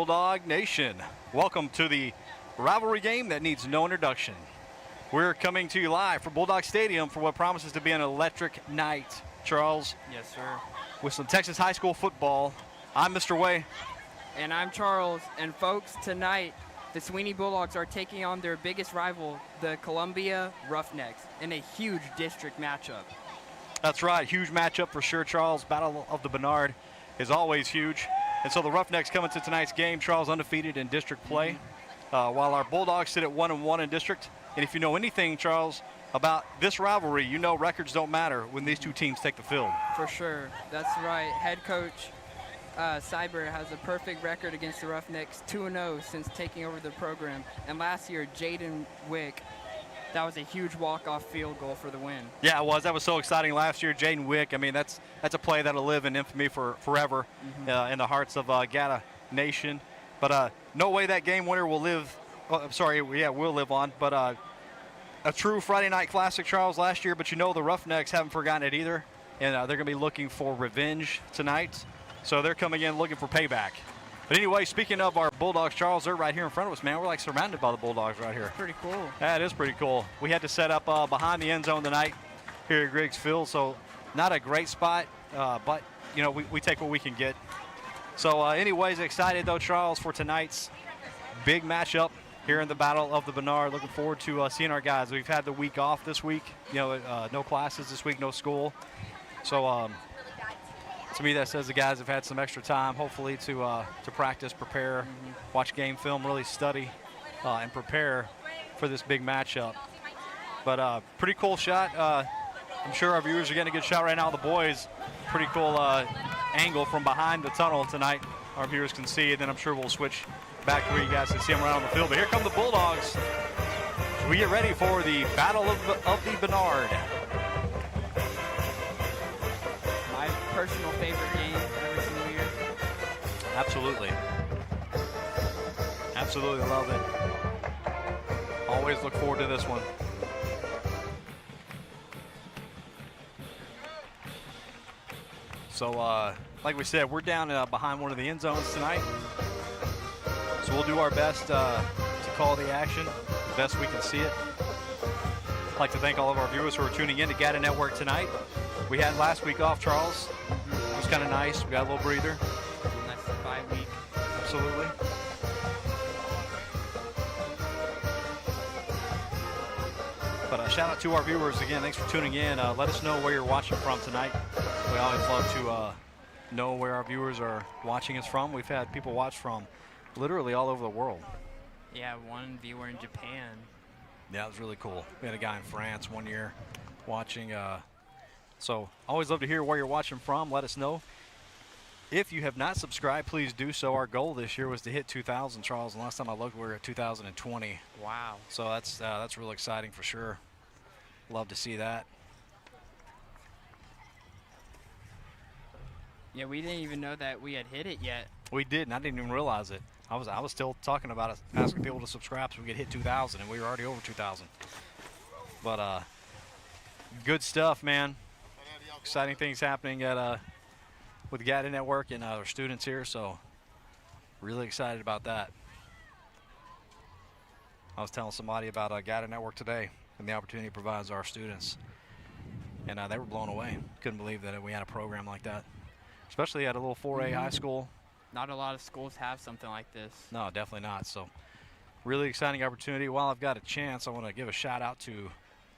Bulldog Nation. Welcome to the rivalry game that needs no introduction. We're coming to you live from Bulldog Stadium for what promises to be an electric night. Charles? Yes, sir. With some Texas high school football. I'm Mr. Way. And I'm Charles. And folks, tonight, the Sweeny Bulldogs are taking on their biggest rival, the Columbia Roughnecks, in a huge district matchup. That's right, huge matchup for sure, Charles. Battle of the Bernard is always huge. And so the Roughnecks coming to tonight's game, Charles, undefeated in district play, while our Bulldogs sit at 1-1 in district. And if you know anything, Charles, about this rivalry, you know records don't matter when these two teams take the field. For sure, that's right. Head coach Cyber has a perfect record against the Roughnecks, 2-0 since taking over the program. And last year, Jaden Wick, that was a huge walk-off field goal for the win. Yeah, it was. That was so exciting last year. Jaden Wick, I mean, that's a play that'll live in infamy for forever in the hearts of Gata Nation. But no way that game winner will live. Will live on. But a true Friday night classic, Charles, last year. But you know the Roughnecks haven't forgotten it either, and they're going to be looking for revenge tonight. So they're coming in looking for payback. But anyway, speaking of our Bulldogs, Charles, they're right here in front of us, man. We're like surrounded by the Bulldogs right here. That's pretty cool. That is pretty cool. We had to set up behind the end zone tonight here at Griggs Field, so not a great spot, but, you know, we take what we can get. So anyways, excited, though, Charles, for tonight's big matchup here in the Battle of the Bernard. Looking forward to seeing our guys. We've had the week off this week. You know, no classes this week, no school. So to me, that says the guys have had some extra time, hopefully, to practice, prepare, watch game film, really study, and prepare for this big matchup. But pretty cool shot. I'm sure our viewers are getting a good shot right now. The boys, pretty cool angle from behind the tunnel tonight. Our viewers can see it, and I'm sure we'll switch back to where you guys can see them right on the field. But here come the Bulldogs. We get ready for the Battle of the Bernard. Personal favorite game every single year. Absolutely. Absolutely love it. Always look forward to this one. So, like we said, we're down behind one of the end zones tonight. So we'll do our best to call the action the best we can see it. I'd like to thank all of our viewers who are tuning in to Gata Network tonight. We had last week off, Charles. It was kind of nice. We got a little breather. Nice 5 week. Absolutely. But shout out to our viewers again. Thanks for tuning in. Let us know where you're watching from tonight. We always love to know where our viewers are watching us from. We've had people watch from literally all over the world. Yeah, one viewer in Japan. Yeah, it was really cool. We had a guy in France one year watching. So always love to hear where you're watching from. Let us know. If you have not subscribed, please do so. Our goal this year was to hit 2,000, Charles, and last time I looked, we were at 2,020. Wow. So that's really exciting for sure. Love to see that. Yeah, we didn't even know that we had hit it yet. We didn't. I didn't even realize it. I was still talking about it, asking people to subscribe so we could hit 2,000, and we were already over 2,000. But good stuff, man. Exciting things happening at with Gata Network and our students here, so really excited about that. I was telling somebody about Gata Network today and the opportunity it provides our students, and they were blown away. Couldn't believe that we had a program like that, especially at a little 4A high school. Not a lot of schools have something like this. No, definitely not. So really exciting opportunity. While I've got a chance, I want to give a shout out to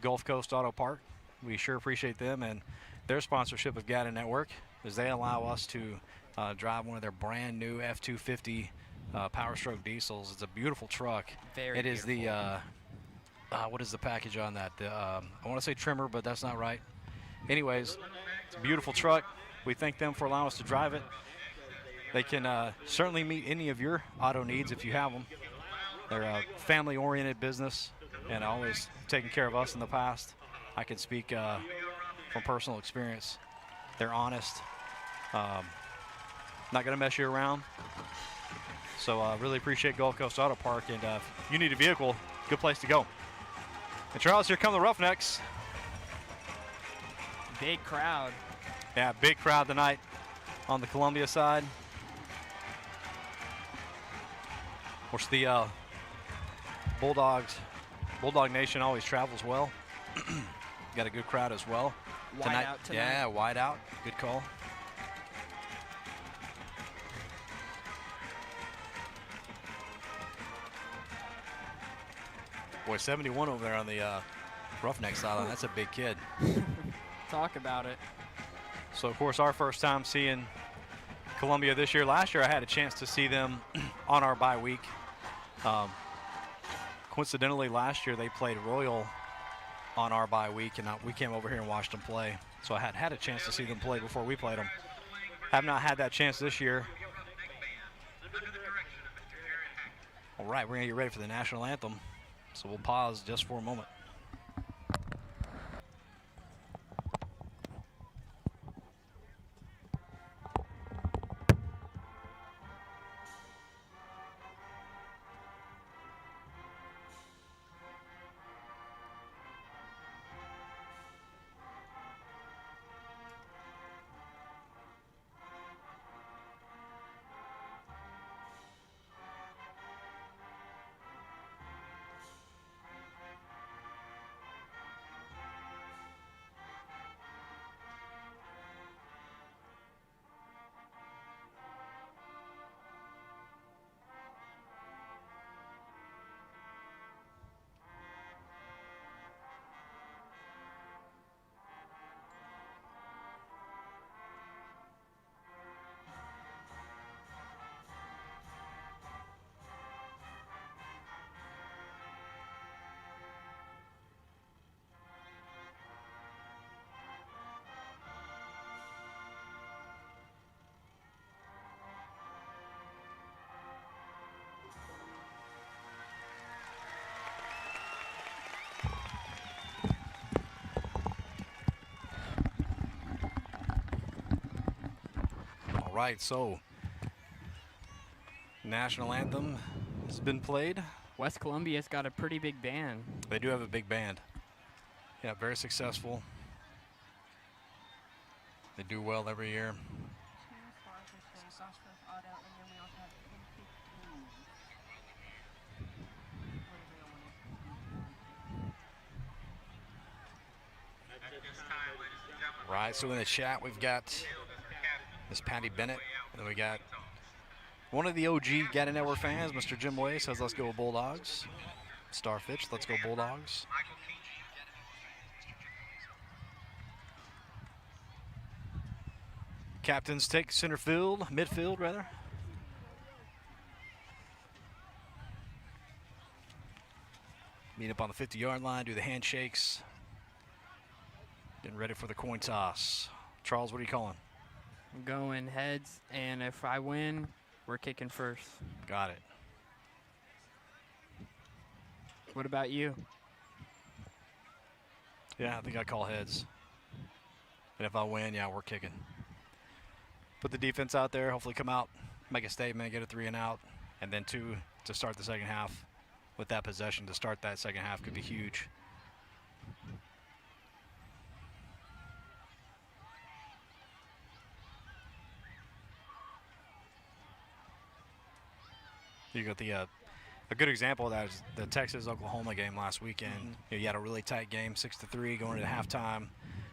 Gulf Coast Auto Park. We sure appreciate them and their sponsorship of Gata Network, as they allow us to drive one of their brand new F-250 Power Stroke diesels. It's a beautiful truck. Very It is beautiful. what is the package on that? I want to say trimmer, but that's not right. Anyways, it's a beautiful truck. We thank them for allowing us to drive it. They can certainly meet any of your auto needs if you have them. They're a family-oriented business and always taken care of us in the past. I can speak from personal experience. They're honest, not going to mess you around. So really appreciate Gulf Coast Auto Park, and if you need a vehicle, good place to go. And Charles, here come the Roughnecks. Big crowd. Yeah, big crowd tonight on the Columbia side. course, the Bulldog Nation always travels well. Got a good crowd as well. Wide out tonight. Yeah, wide out. Good call. Boy, 71 over there on the Roughneck sideline. That's a big kid. Talk about it. So, of course, our first time seeing Columbia this year. Last year, I had a chance to see them on our bye week. Coincidentally, last year they played Royal on our bye week, and we came over here and watched them play. So I had a chance to see them play before we played them. Have not had that chance this year. All right, we're going to get ready for the national anthem. So we'll pause just for a moment. All right, so national anthem has been played. West Columbia's got a pretty big band. They do have a big band. Yeah, very successful. They do well every year. Right, so in the chat we've got Miss Patty Bennett, and then we got one of the OG Gannett Network fans, Mr. Jim Way, says let's go Bulldogs. Starfitch, let's go Bulldogs. Captains take midfield rather. Meet up on the 50-yard line, do the handshakes. Getting ready for the coin toss. Charles, what are you calling? I'm going heads, and if I win, we're kicking first. Got it. What about you? Yeah, I think I call heads. And if I win, yeah, we're kicking. Put the defense out there, hopefully come out, make a statement, get a 3 and out, and then 2 to start the second half. With that possession to start that second half could be huge. You got the a good example of that is the Texas-Oklahoma game last weekend. You had a really tight game, 6-3 going into halftime.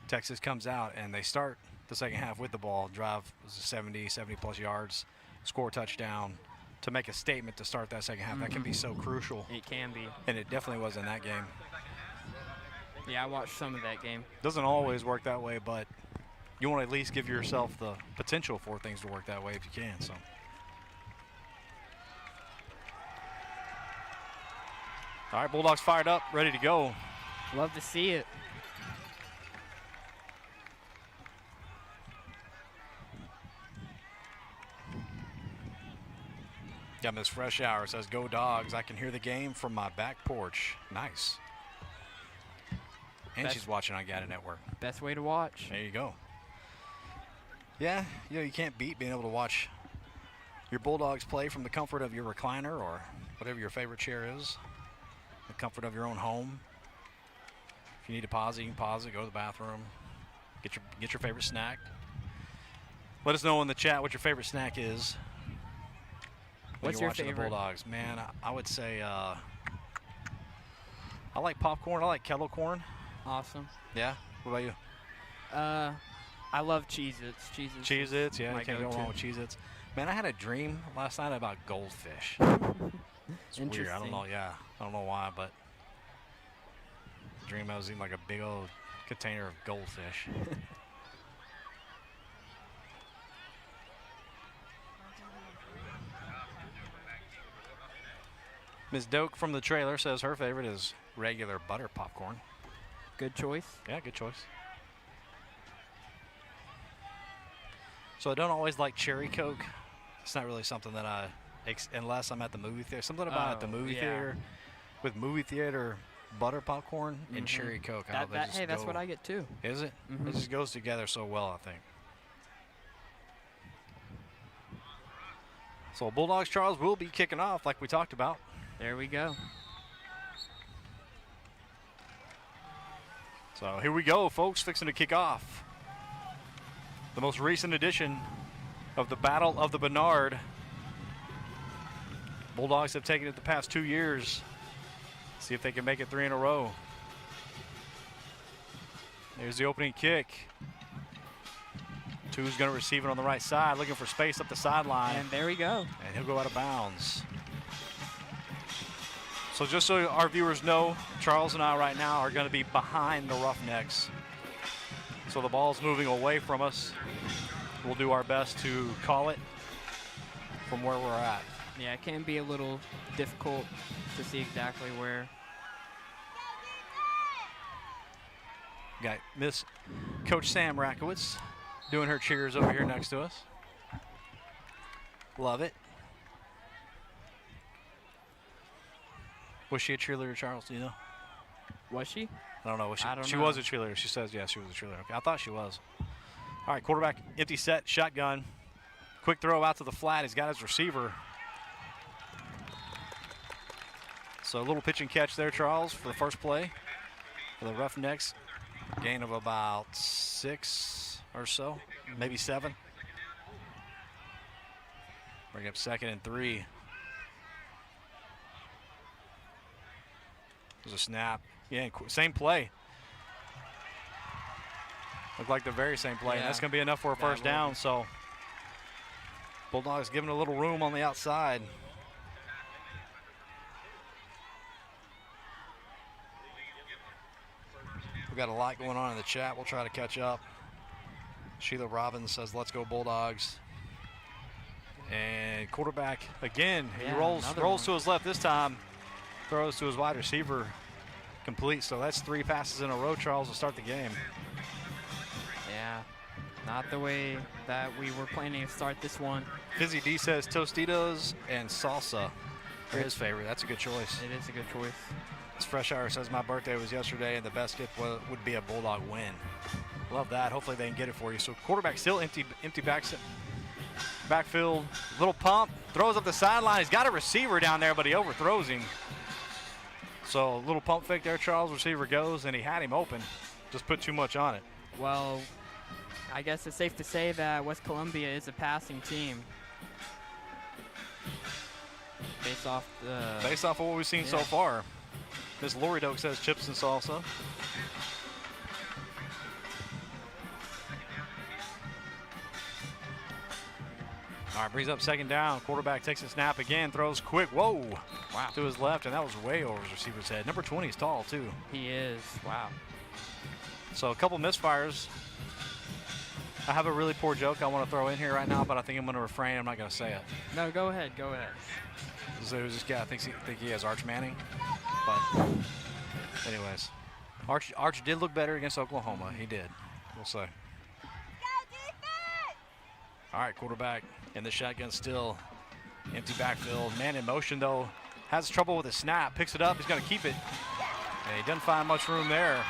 Texas comes out and they start the second half with the ball. Drive was 70 plus yards, score a touchdown to make a statement to start that second half. That can be so crucial. It can be. And it definitely was in that game. Yeah, I watched some of that game. Doesn't always work that way, but you want to at least give yourself the potential for things to work that way if you can. So. All right, Bulldogs fired up, ready to go. Love to see it. Got Miss Fresh Hour says, go Dogs. I can hear the game from my back porch. Nice. And she's watching on Gannett Network. Best way to watch. There you go. Yeah, you can't beat being able to watch your Bulldogs play from the comfort of your recliner or whatever your favorite chair is. The comfort of your own home. If you need to pause it, you can pause it, go to the bathroom, get your favorite snack. Let us know in the chat what your favorite snack is. What's you're your watching favorite? the Bulldogs? Man, I would say I like popcorn. I like kettle corn. Awesome. Yeah. What about you? I love Cheez-Its. Cheez-Its. Cheez-Its. Yeah, my you can't go go-to. wrong with Cheez-Its. Man, I had a dream last night about goldfish. It's weird. I don't know. Yeah, I don't know why, but the dream I was eating like a big old container of goldfish. Ms. Doak from the trailer says her favorite is regular butter popcorn. Good choice. Yeah, good choice. So I don't always like cherry Coke. It's not really something that I, unless I'm at the movie theater. Something about at the movie theater, with movie theater butter popcorn and cherry Coke. Hey, that's what I get too. Is it? It just goes together so well, I think. So Bulldogs, Charles, will be kicking off like we talked about. There we go. So here we go, folks, fixing to kick off the most recent edition of the Battle of the Bernard. Bulldogs have taken it the past 2 years. See if they can make it 3 in a row. There's the opening kick. Two's going to receive it on the right side, looking for space up the sideline. And there we go. And he'll go out of bounds. So just so our viewers know, Charles and I right now are going to be behind the Roughnecks. So the ball's moving away from us. We'll do our best to call it from where we're at. Yeah, it can be a little difficult to see exactly where. Got Miss Coach Sam Rakowitz doing her cheers over here next to us. Love it. Was she a cheerleader, Charles? Do you know? Was she? I don't know. Was she? I don't she know. was a cheerleader. She says, yeah, she was a cheerleader. Okay, I thought she was. All right, quarterback, empty set, shotgun. Quick throw out to the flat. He's got his receiver. So a little pitch and catch there, Charles, for the first play for the Roughnecks. Gain of about 6 or so, maybe 7. Bring up 2nd and 3. There's a snap. Yeah, same play. Looked like the very same play, and that's going to be enough for a first down. So Bulldogs giving a little room on the outside. We've got a lot going on in the chat. We'll try to catch up. Sheila Robbins says, let's go Bulldogs. And quarterback, again, he rolls to his left this time. Throws to his wide receiver, complete. So that's 3 passes in a row, Charles, to start the game. Yeah, not the way that we were planning to start this one. Fizzy D says Tostitos and salsa are his favorite. That's a good choice. It is a good choice. This Fresh Hour says my birthday was yesterday and the best gift would be a Bulldog win. Love that. Hopefully they can get it for you. So quarterback still empty backfield. Little pump, throws up the sideline. He's got a receiver down there, but he overthrows him. So a little pump fake there, Charles. Receiver goes, and he had him open. Just put too much on it. Well, I guess it's safe to say that West Columbia is a passing team. Based off of what we've seen so far. Miss Lori Doak says chips and salsa. All right, brings up 2nd down. Quarterback takes a snap again, throws quick. Whoa. Wow. To his left, and that was way over his receiver's head. Number 20 is tall, too. He is. Wow. So a couple misfires. I have a really poor joke I want to throw in here right now, but I think I'm going to refrain. I'm not going to say it. No, go ahead. Go ahead. So this guy thinks he has Arch Manning. But anyways, Arch did look better against Oklahoma. He did. We'll say. All right, quarterback in the shotgun still. Empty backfield. Man in motion, though. Has trouble with the snap. Picks it up. He's going to keep it. And he doesn't find much room there.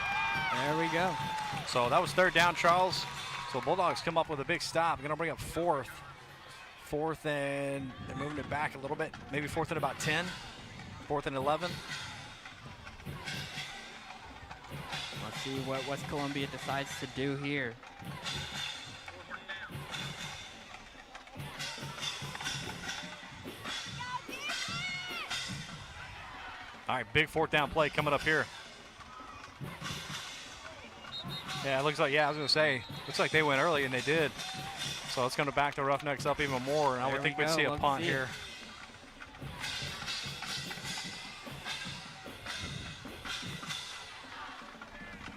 There we go. So that was 3rd down, Charles. So Bulldogs come up with a big stop. Going to bring up 4th. 4th, and they're moving it back a little bit. Maybe 4th and about 10. 4th and 11. Let's see what West Columbia decides to do here. All right, big fourth down play coming up here. Yeah, it looks like, I was going to say, looks like they went early, and they did. So it's going to back the Roughnecks up even more, and I would think we'd see a punt here.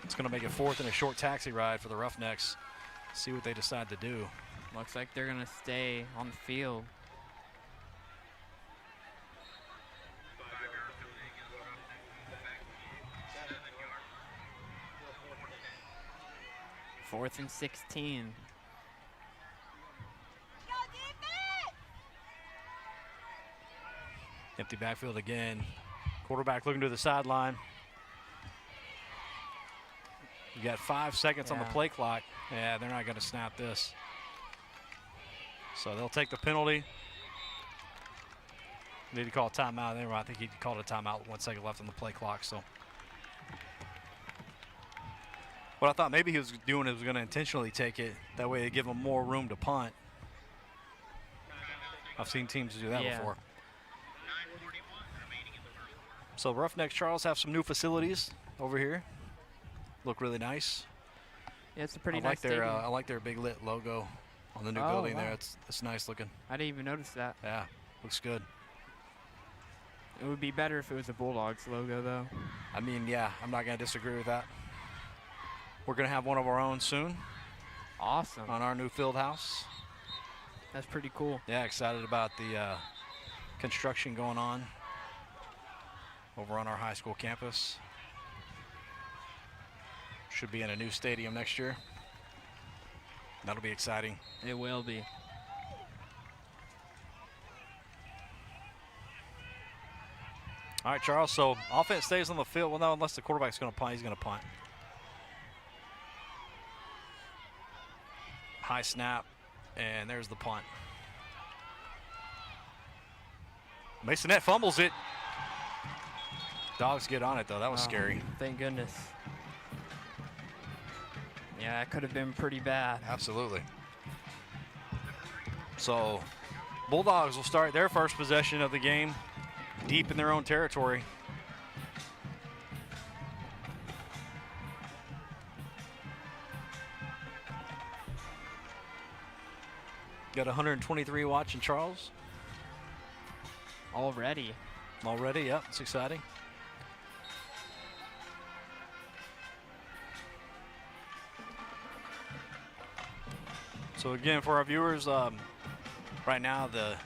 It's going to make it fourth and a short taxi ride for the Roughnecks. See what they decide to do. Looks like they're going to stay on the field. Fourth and 16. Empty backfield again. Quarterback looking to the sideline. You got 5 seconds on the play clock. Yeah, they're not going to snap this. So they'll take the penalty. Need to call a timeout. I think he called a timeout. 1 second left on the play clock. So what I thought maybe he was doing was going to intentionally take it. That way they give him more room to punt. I've seen teams do that before. So Roughnecks Charles have some new facilities over here. Look really nice. Yeah, it's a pretty nice stadium. I like their big lit logo on the new building there. It's nice looking. I didn't even notice that. Yeah, looks good. It would be better if it was a Bulldogs logo, though. I mean, yeah, I'm not going to disagree with that. We're going to have one of our own soon. Awesome. On our new field house. That's pretty cool. Yeah, excited about the construction going on over on our high school campus. Should be in a new stadium next year. That'll be exciting. It will be. All right, Charles, so offense stays on the field. Well, no, unless the quarterback's going to punt, he's going to punt. High snap, and there's the punt. Masonette fumbles it. Dogs get on it, though. That was scary. Thank goodness. Yeah, that could have been pretty bad. Absolutely. So Bulldogs will start their first possession of the game deep in their own territory. Got 123 watching, Charles. Already, yep, it's exciting. So again, for our viewers, right now the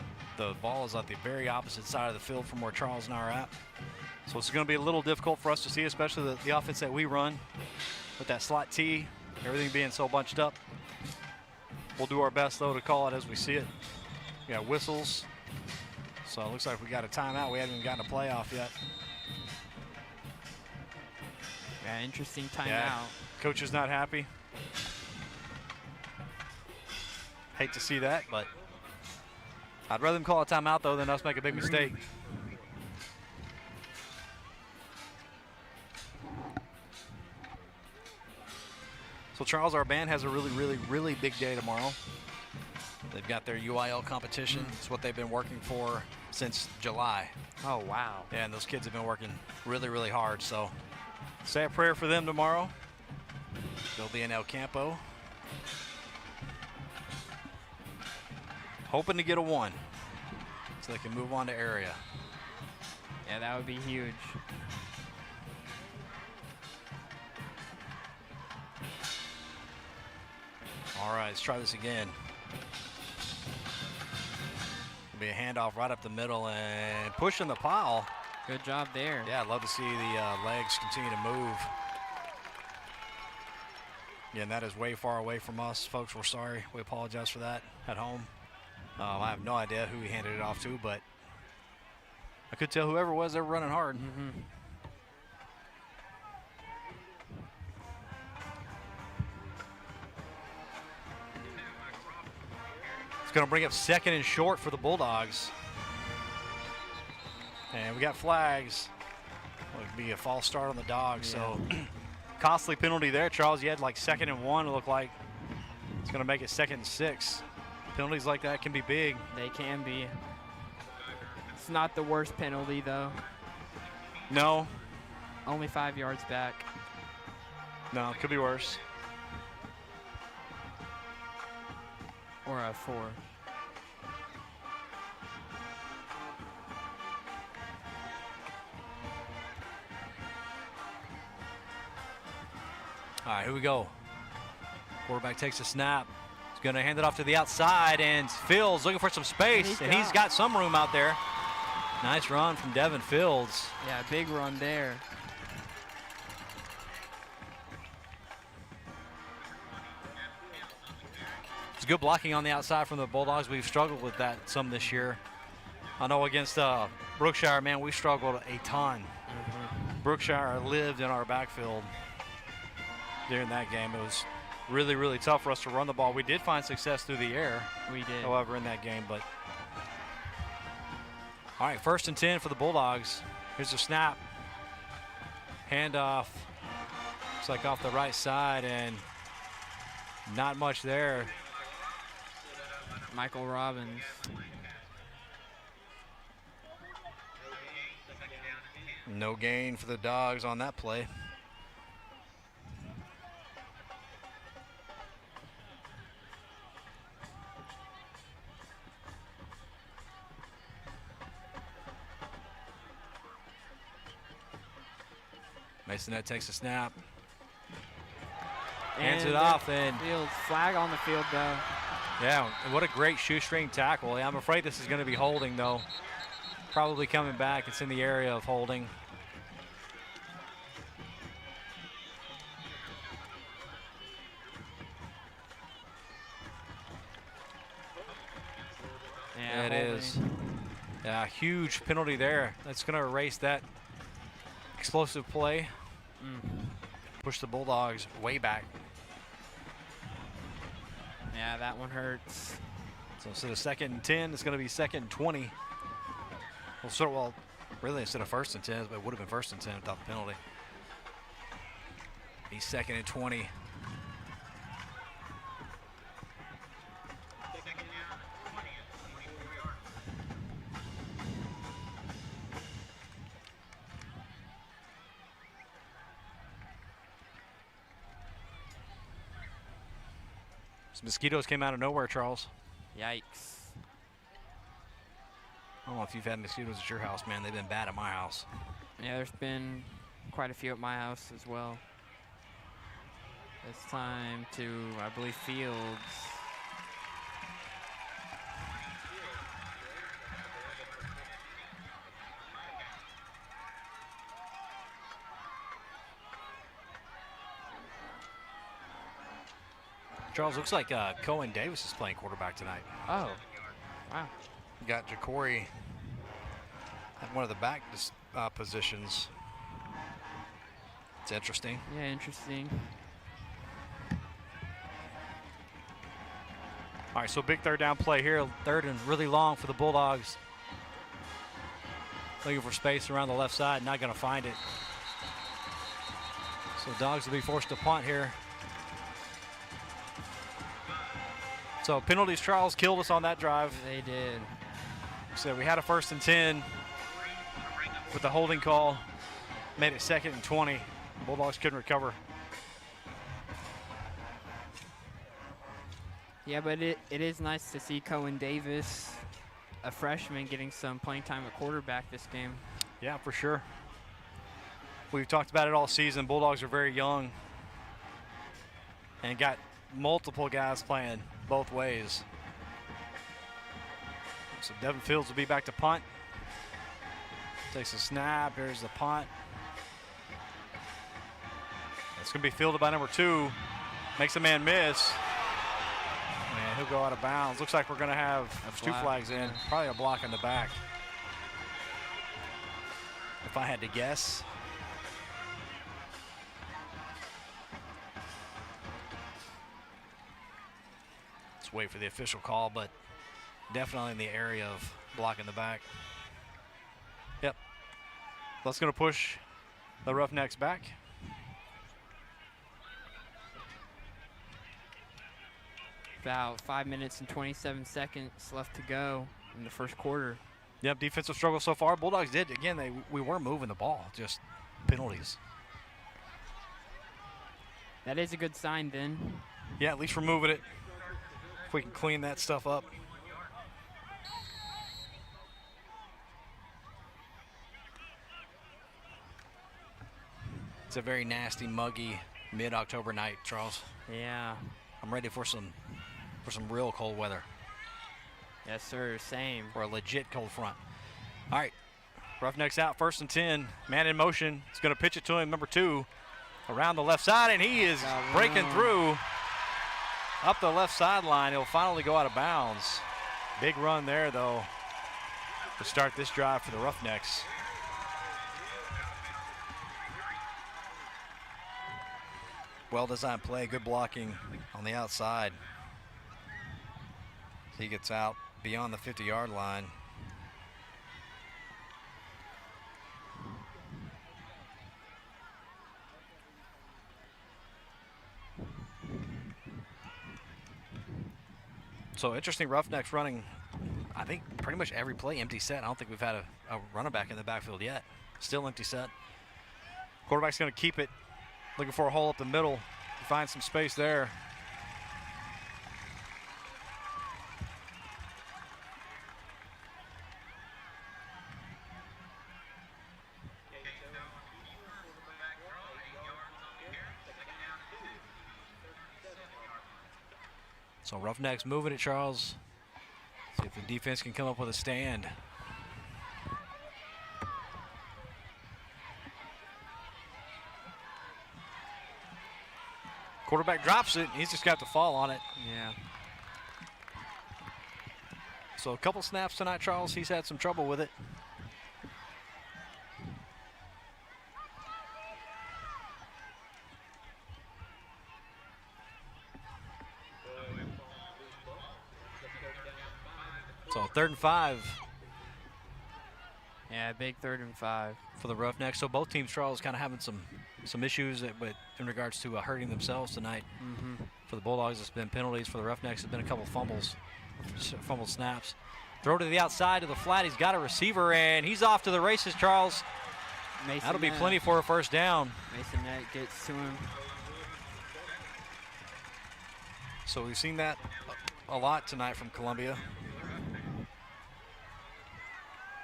ball is at the very opposite side of the field from where Charles and I are at. So it's going to be a little difficult for us to see, especially the offense that we run with that slot T, everything being so bunched up. We'll do our best, though, to call it as we see it. We got whistles. So it looks like we got a timeout. We haven't even gotten a playoff yet. Yeah, interesting timeout. Yeah. Coach is not happy. Hate to see that, but I'd rather them call a timeout, though, than us make a big mistake. So Charles, our band has a really big day tomorrow. They've got their UIL competition. It's what they've been working for since July. Oh, wow. Yeah, and those kids have been working really hard. So say a prayer for them tomorrow. They'll be in El Campo. Hoping to get a 1 so they can move on to area. Yeah, that would be huge. All right, let's try this again. It'll be a handoff right up the middle and pushing the pile. Good job there. Yeah, I'd love to see the legs continue to move. Again, that is way far away from us. Folks, we're sorry. We apologize for that at home. I have no idea who he handed it off to, but I could tell whoever it was, they were running hard. It's going to bring up 2nd and short for the Bulldogs. And we got flags. It would be a false start on the Dogs. Yeah. So costly penalty there, Charles. You had like 2nd and 1. It looked like it's going to make it 2nd and 6. Penalties like that can be big. They can be. It's not the worst penalty, though. No. Only 5 yards back. No, it could be worse. Or a 4. All right, here we go. Quarterback takes a snap. He's going to hand it off to the outside, and Fields looking for some space, and he's got some room out there. Nice run from Devin Fields. Yeah, big run there. It's good blocking on the outside from the Bulldogs. We've struggled with that some this year. I know against Brookshire, man, we struggled a ton. Brookshire lived in our backfield during that game. It was really, really tough for us to run the ball. We did find success through the air. We did. However, in that game, but. All right, 1st and 10 for the Bulldogs. Here's the snap. Handoff. Looks like off the right side, and not much there. Michael Robbins. No gain for the Dogs on that play. Masonette takes a snap. Hands it off, and Fields flag on the field though. Yeah, what a great shoestring tackle. I'm afraid this is going to be holding though. Probably coming back. It's in the area of holding. Yeah, it is. Yeah, huge penalty there. That's going to erase that explosive play. Push the Bulldogs way back. Yeah, that one hurts. So instead of 2nd and 10, it's going to be 2nd and 20. Well, really instead of 1st and 10, but it would have been 1st and 10 without the penalty. Be 2nd and 20. Some mosquitoes came out of nowhere, Charles. Yikes. I don't know if you've had mosquitoes at your house, man. They've been bad at my house. Yeah, there's been quite a few at my house as well. It's time to, I believe, Fields. Charles, looks like Cohen Davis is playing quarterback tonight. Oh, wow. Got Jacory at one of the back positions. It's interesting. Yeah, interesting. All right, so big 3rd down play here. 3rd and really long for the Bulldogs. Looking for space around the left side, not going to find it. So Dogs will be forced to punt here. So penalties, Charles, killed us on that drive. They did. So we had a 1st and 10 with the holding call. Made it 2nd and 20. Bulldogs couldn't recover. Yeah, but it is nice to see Cohen Davis, a freshman, getting some playing time at quarterback this game. Yeah, for sure. We've talked about it all season. Bulldogs are very young and got multiple guys playing both ways. So Devin Fields will be back to punt. Takes a snap. Here's the punt. It's going to be fielded by number 2. Makes a man miss. And he'll go out of bounds. Looks like we're going to have 2 flags in. Probably a block in the back, if I had to guess. Let's wait for the official call, but definitely in the area of blocking the back. Yep. That's going to push the Roughnecks back. About 5 minutes and 27 seconds left to go in the 1st quarter. Yep, defensive struggle so far. Bulldogs did. Again, we were moving the ball, just penalties. That is a good sign then. Yeah, at least we're moving it. If we can clean that stuff up. It's a very nasty, muggy mid-October night, Charles. Yeah. I'm ready for some real cold weather. Yes, sir. Same. For a legit cold front. All right, Roughnecks out, 1st and 10. Man in motion. He's going to pitch it to him, number 2, around the left side, and he is breaking through up the left sideline. He'll finally go out of bounds. Big run there, though, to start this drive for the Roughnecks. Well-designed play, good blocking on the outside. He gets out beyond the 50-yard line. So interesting, Roughnecks running, I think, pretty much every play empty set. I don't think we've had a running back in the backfield yet. Still empty set. Quarterback's going to keep it, looking for a hole up the middle. Find some space there. So Roughnecks moving it, Charles. See if the defense can come up with a stand. Quarterback drops it. He's just got to fall on it. Yeah. So a couple snaps tonight, Charles. He's had some trouble with it. So 3rd and 5. Yeah, big 3rd and 5 for the Roughnecks. So both teams, Charles, kind of having some issues but in regards to hurting themselves tonight. For the Bulldogs, it's been penalties. For the Roughnecks, it's been a couple fumbled snaps. Throw to the outside to the flat. He's got a receiver, and he's off to the races, Charles. That'll be plenty for a 1st down. Mason Net gets to him. So we've seen that a lot tonight from Columbia.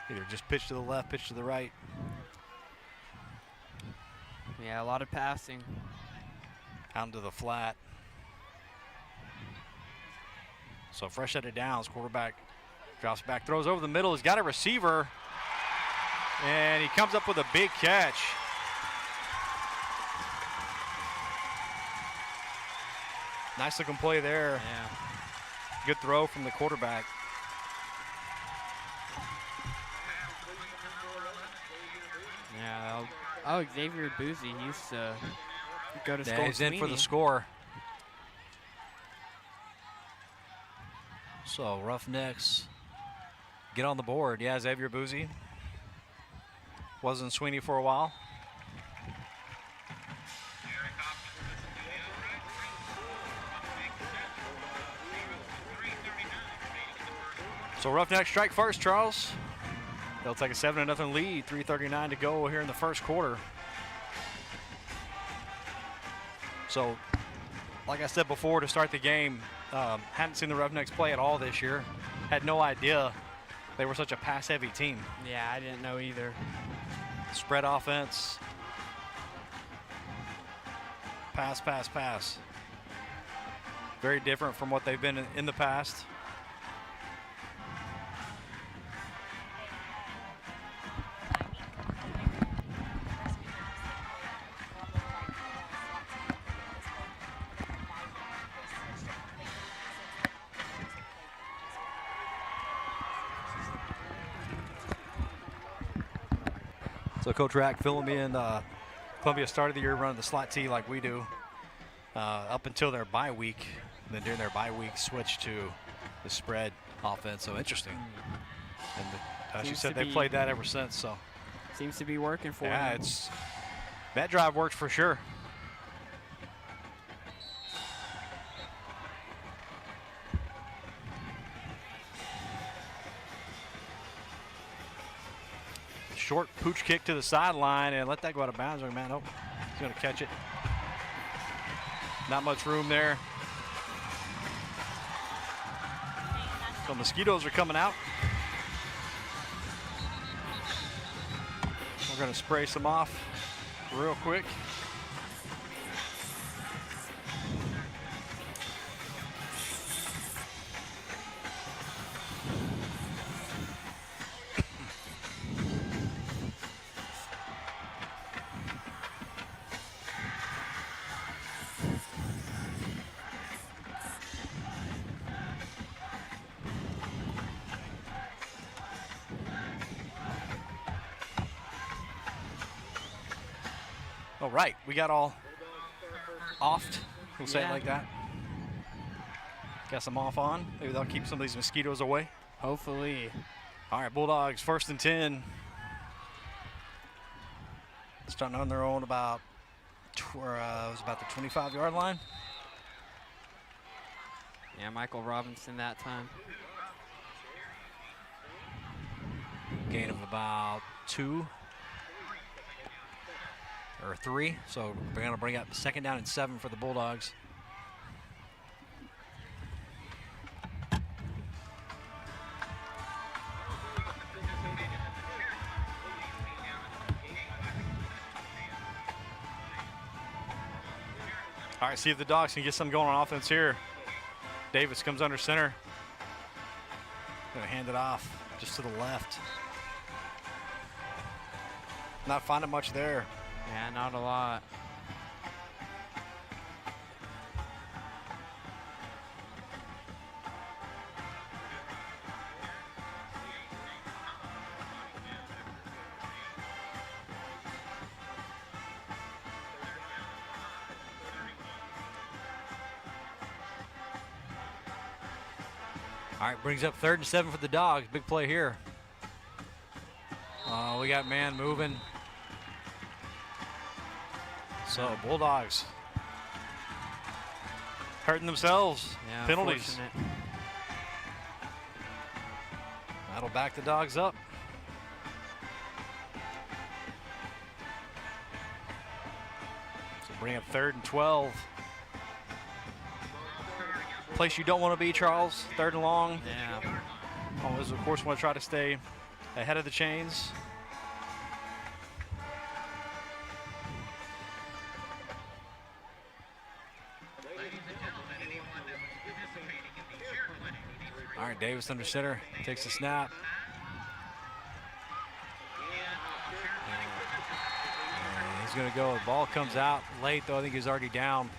Either just pitch to the left, pitch to the right. Yeah, a lot of passing. Out into the flat. So fresh set of downs. Quarterback drops back, throws over the middle. He's got a receiver. And he comes up with a big catch. Nice looking play there. Yeah. Good throw from the quarterback. Yeah, Xavier Boozy used to go to school. Yeah, he's in for the score. So Roughnecks get on the board. Yeah, Xavier Boozy was in Sweeny for a while. So Roughnecks strike first, Charles. They'll take a 7-0 lead, 3:39 to go here in the 1st quarter. So, like I said before to start the game, hadn't seen the Roughnecks play at all this year. Had no idea they were such a pass-heavy team. Yeah, I didn't know either. Spread offense. Pass, pass, pass. Very different from what they've been in the past. So Coach Rack filling me in. Columbia started the year running the slot T like we do up until their bye week. And then during their bye week, switched to the spread offense. So interesting. And as you said, they played that ever since. So seems to be working for them. Yeah, that drive worked for sure. short pooch kick to the sideline and let that go out of bounds. Man, nope, he's going to catch it. Not much room there. So mosquitoes are coming out. We're going to spray some off real quick. All right, we got all offed. We'll say it like that. Got some off on. Maybe that'll keep some of these mosquitoes away. Hopefully. All right, Bulldogs, 1st and 10. Starting on their own about, it was about the 25-yard line. Yeah, Michael Robinson that time. Gain of about 2 or 3. So we're going to bring up 2nd down and 7 for the Bulldogs. All right, see if the Dogs can get something going on offense here. Davis comes under center. Gonna hand it off just to the left. Not finding much there. Yeah, not a lot. All right, brings up 3rd and 7 for the Dogs. Big play here. We got man moving. So Bulldogs hurting themselves. Yeah, penalties. Fortunate. That'll back the Dogs up. So bring up 3rd and 12. Place you don't want to be, Charles. 3rd and long. Yeah. Always, of course, want to try to stay ahead of the chains. All right, Davis under center, takes the snap. And he's going to go. The ball comes out late, though. I think he's already down.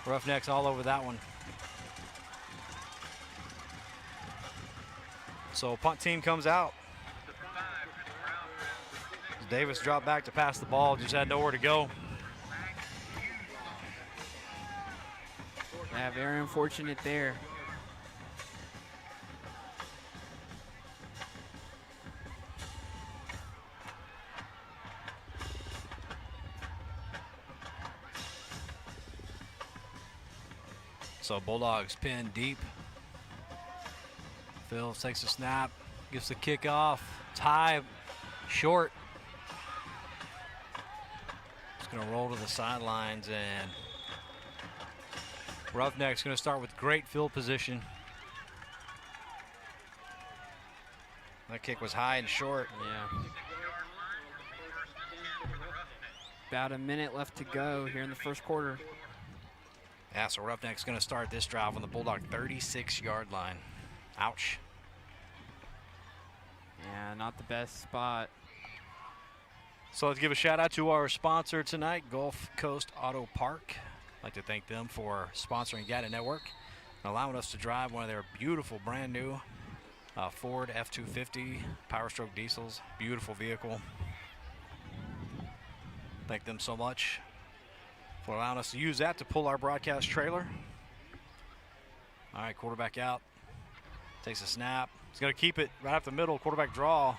Roughnecks all over that one. So punt team comes out. Davis dropped back to pass the ball, just had nowhere to go. Yeah, very unfortunate there. So Bulldogs pin deep. Phil takes a snap, gives the kick off. Tie short. Just gonna roll to the sidelines, and Roughneck's gonna start with great field position. That kick was high and short. Yeah. About a minute left to go here in the 1st quarter. Yeah, so Roughneck's gonna start this drive on the Bulldog 36-yard line. Ouch. Yeah, not the best spot. So let's give a shout out to our sponsor tonight, Gulf Coast Auto Park. I'd like to thank them for sponsoring Gata Network and allowing us to drive one of their beautiful brand new Ford F-250 Power Stroke diesels. Beautiful vehicle. Thank them so much for allowing us to use that to pull our broadcast trailer. All right, quarterback out. Takes a snap. He's going to keep it right up the middle. Quarterback draw.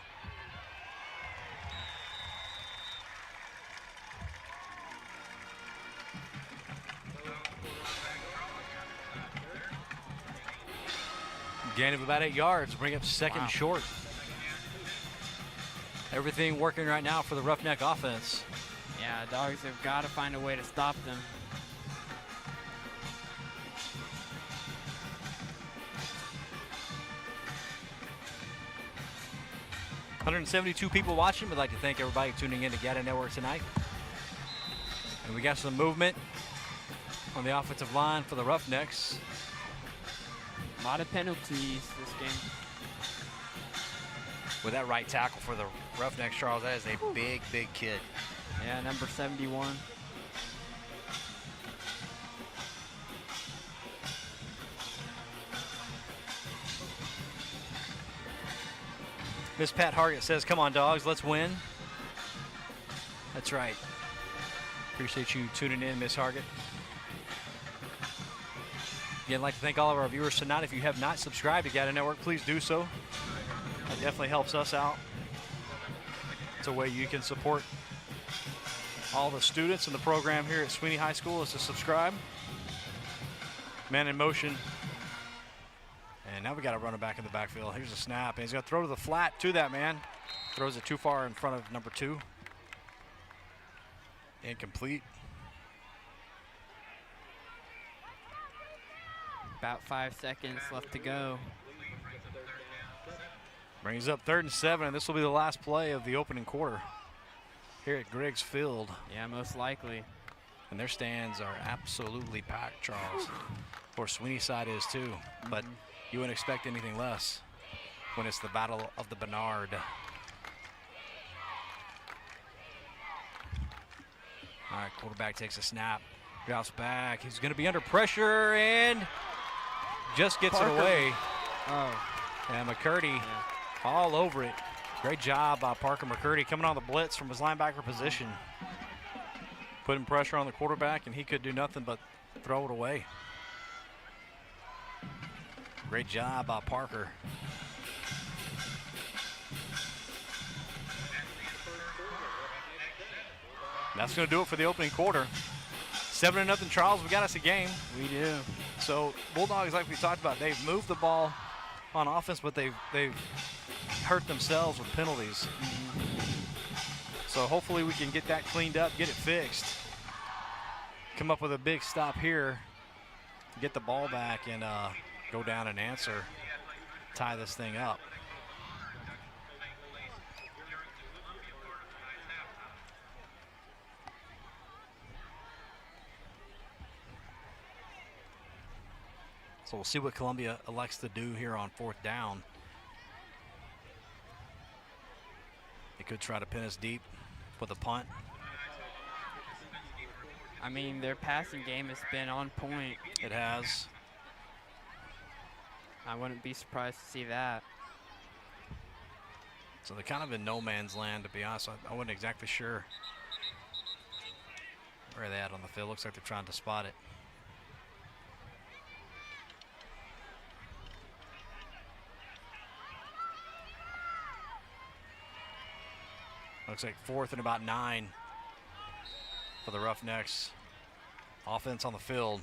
Gain of about 8 yards. Bring up 2nd and short. Everything working right now for the Roughneck offense. Yeah, Dogs have got to find a way to stop them. $172 people watching. We'd like to thank everybody tuning in to Gata Network tonight. And we got some movement on the offensive line for the Roughnecks. A lot of penalties this game. With that right tackle for the Roughnecks, Charles, that is a big, big kid. Yeah, number 71. Miss Pat Hargett says, come on, Dogs, let's win. That's right. Appreciate you tuning in, Miss Hargett. Again, I'd like to thank all of our viewers tonight. If you have not subscribed to Gata Network, please do so. That definitely helps us out. It's a way you can support all the students in the program here at Sweeny High School is to subscribe. Man in motion. And now we got to run it back in the backfield. Here's a snap, and he's going to throw to the flat to that man. Throws it too far in front of number 2. Incomplete. About 5 seconds left to go. Brings up 3rd and 7, and this will be the last play of the opening quarter here at Griggs Field. Yeah, most likely. And their stands are absolutely packed, Charles. Of course, Sweeney side is too, but you wouldn't expect anything less when it's the Battle of the Bernard. All right, quarterback takes a snap, drops back. He's going to be under pressure and just gets it away. Oh. And McCurdy all over it. Great job by Parker McCurdy coming on the blitz from his linebacker position. Putting pressure on the quarterback, and he could do nothing but throw it away. Great job by Parker. That's going to do it for the opening quarter. 7-0 Charles. We got us a game. We do. So Bulldogs, like we talked about, they've moved the ball on offense, but they've hurt themselves with penalties. So hopefully we can get that cleaned up, get it fixed. Come up with a big stop here, get the ball back, and go down and answer, tie this thing up. So we'll see what Columbia elects to do here on 4th down. They could try to pin us deep with a punt. I mean, their passing game has been on point. It has. I wouldn't be surprised to see that. So they're kind of in no man's land, to be honest. I wasn't exactly sure where they at on the field. Looks like they're trying to spot it. Looks like 4th and about 9 for the Roughnecks. Offense on the field.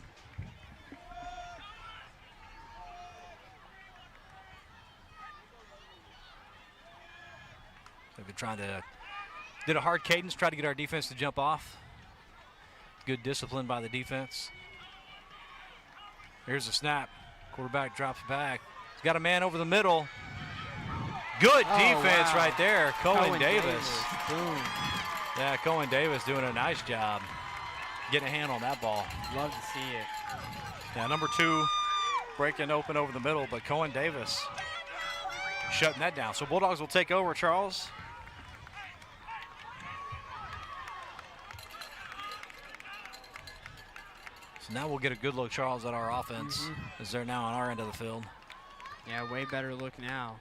They've been trying to, did a hard cadence, try to get our defense to jump off. Good discipline by the defense. Here's the snap. Quarterback drops back. He's got a man over the middle. Good defense right there. Cohen Davis. Boom. Yeah, Cohen Davis doing a nice job getting a hand on that ball. Love to see it. Yeah, number 2 breaking open over the middle, but Cohen Davis shutting that down. So Bulldogs will take over, Charles. So now we'll get a good look, Charles, at our offense as they're now on our end of the field. Yeah, way better look now.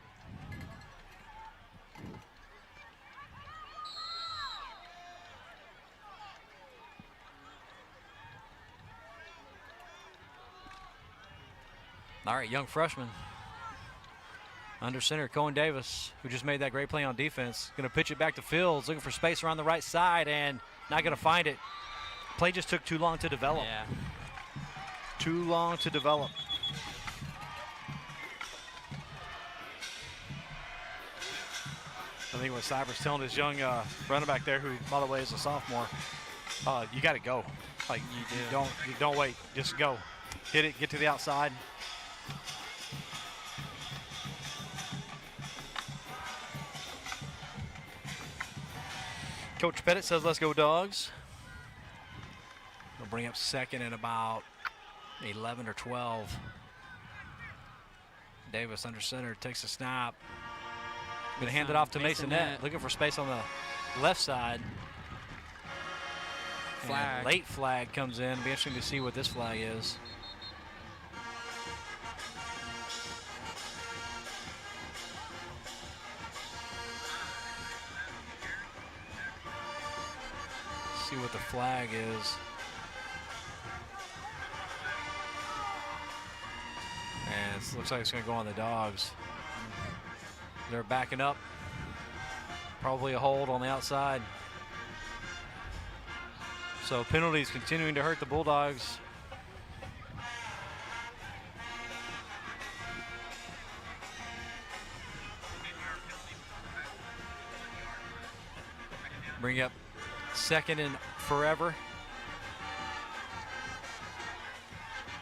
All right, young freshman. Under center, Cohen Davis, who just made that great play on defense. Going to pitch it back to Fields, looking for space around the right side, and not going to find it. Play just took too long to develop. Yeah. Too long to develop. I think what Cyber's telling his young running back there, who, by the way, is a sophomore, you got to go. Like, you don't wait. Just go. Hit it, get to the outside. Coach Pettit says, let's go Dogs. They'll bring up second and about 11 or 12. Davis under center, takes a snap. Going to hand it off to Masonette. Looking for space on the left side. Flag. And late flag comes in. Be interesting to see what this flag is. See what the flag is. And it looks like it's going to go on the Dogs. They're backing up. Probably a hold on the outside. So penalties continuing to hurt the Bulldogs. Bring up second and forever.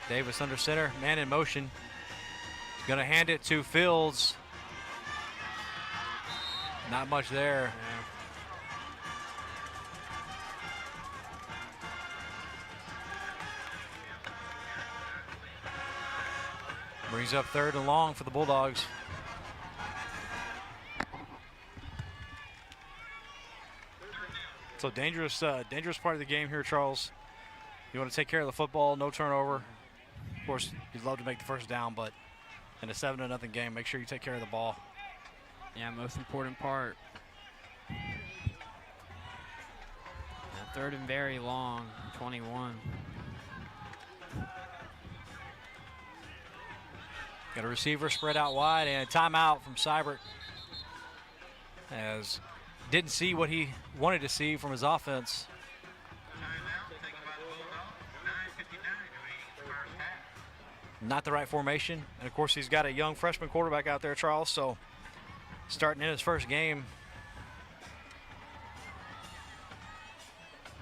Davis under center, man in motion. Going to hand it to Fields. Not much there. Brings up third and long for the Bulldogs. So dangerous part of the game here, Charles. You want to take care of the football, no turnover. Of course, you'd love to make the first down, but in a 7-0 game, make sure you take care of the ball. Yeah, most important part. Yeah, third and very long, 21. Got a receiver spread out wide and a timeout from Seibert, as didn't see what he wanted to see from his offense. Not the right formation. And of course, he's got a young freshman quarterback out there, Charles, so starting in his first game.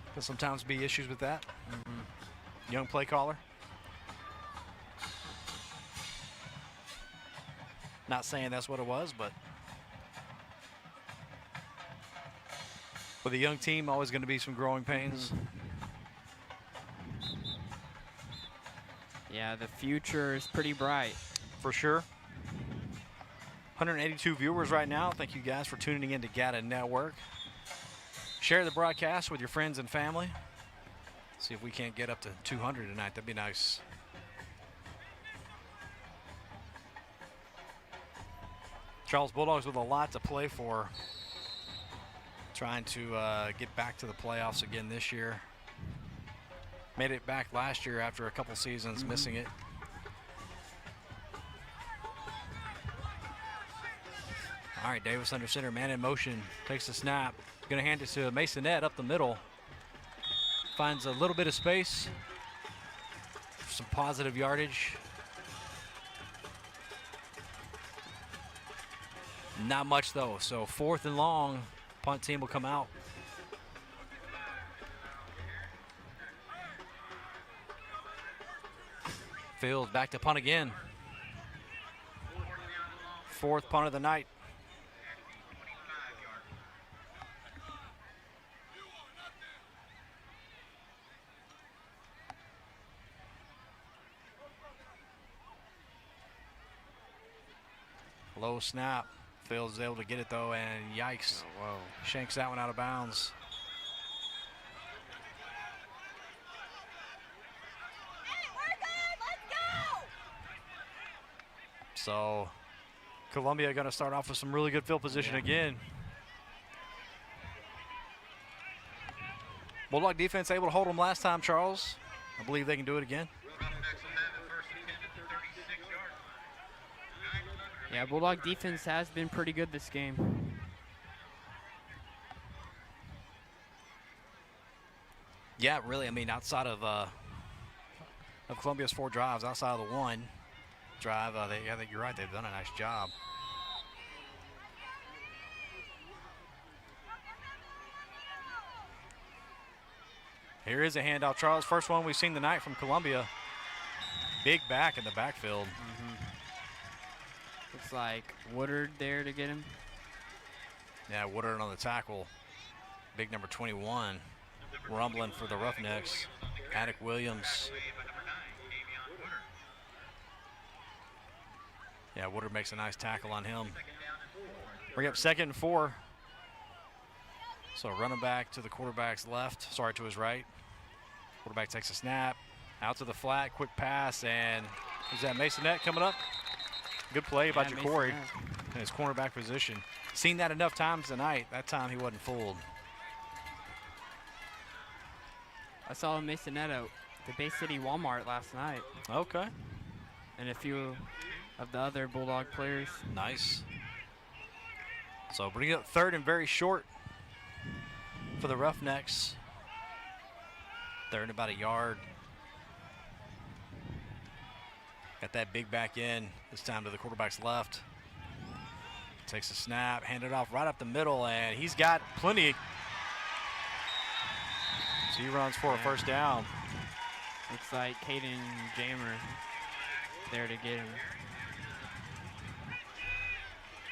There'll sometimes be issues with that. Young play caller. Not saying that's what it was, but with a young team, always going to be some growing pains. Yeah, the future is pretty bright. For sure. 182 viewers right now. Thank you guys for tuning in to GATA Network. Share the broadcast with your friends and family. See if we can't get up to 200 tonight. That'd be nice. Charles, Bulldogs with a lot to play for. Trying to get back to the playoffs again this year. Made it back last year after a couple seasons missing it. All right, Davis under center, man in motion, takes the snap. Gonna hand it to Masonette up the middle. Finds a little bit of space. Some positive yardage. Not much though, so 4th and long, punt team will come out. Fields back to punt again. 4th punt of the night. Low snap. Fields is able to get it though, and yikes. Oh, whoa. Shanks that one out of bounds. So Columbia going to start off with some really good field position again. Bulldog defense able to hold them last time, Charles. I believe they can do it again. Yeah, Bulldog defense has been pretty good this game. Yeah, really. I mean, outside of Columbia's 4 drives, outside of the 1 drive, I think you're right. They've done a nice job. Here is a handoff, Charles. First one we've seen tonight from Columbia. Big back in the backfield. Looks like Woodard there to get him. Yeah, Woodard on the tackle. Big number 21. Rumbling for the Roughnecks. Attic Williams. Yeah, Woodard makes a nice tackle on him. Bring up 2nd and 4. So running back to the quarterback's left, sorry, to his right. Quarterback takes a snap, out to the flat, quick pass, and is that Masonette coming up? Good play by Jacory in his cornerback position. Seen that enough times tonight. That time he wasn't fooled. I saw Masonette at the Bay City Walmart last night. Okay. And a few of the other Bulldog players. Nice. So bring it up 3rd and very short for the Roughnecks. 3rd and about a yard. Got that big back in, this time to the quarterback's left. Takes a snap, handed off right up the middle, and he's got plenty. So he runs for a first down. Looks like Caden Jammer there to get him.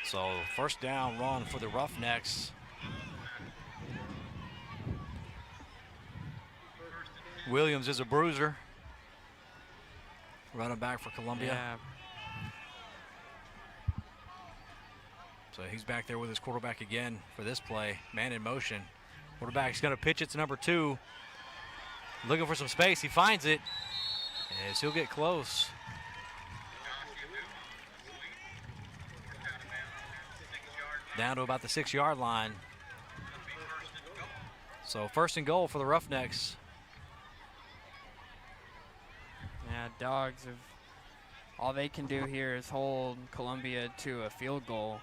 So first down run for the Roughnecks. Williams is a bruiser. Running back for Columbia. Yeah. So he's back there with his quarterback again for this play. Man in motion. Quarterback's going to pitch it to number 2. Looking for some space. He finds it. As he'll get close. Down to about the 6-yard line. So 1st and goal for the Roughnecks. Yeah, Dogs have, all they can do here is hold Columbia to a field goal.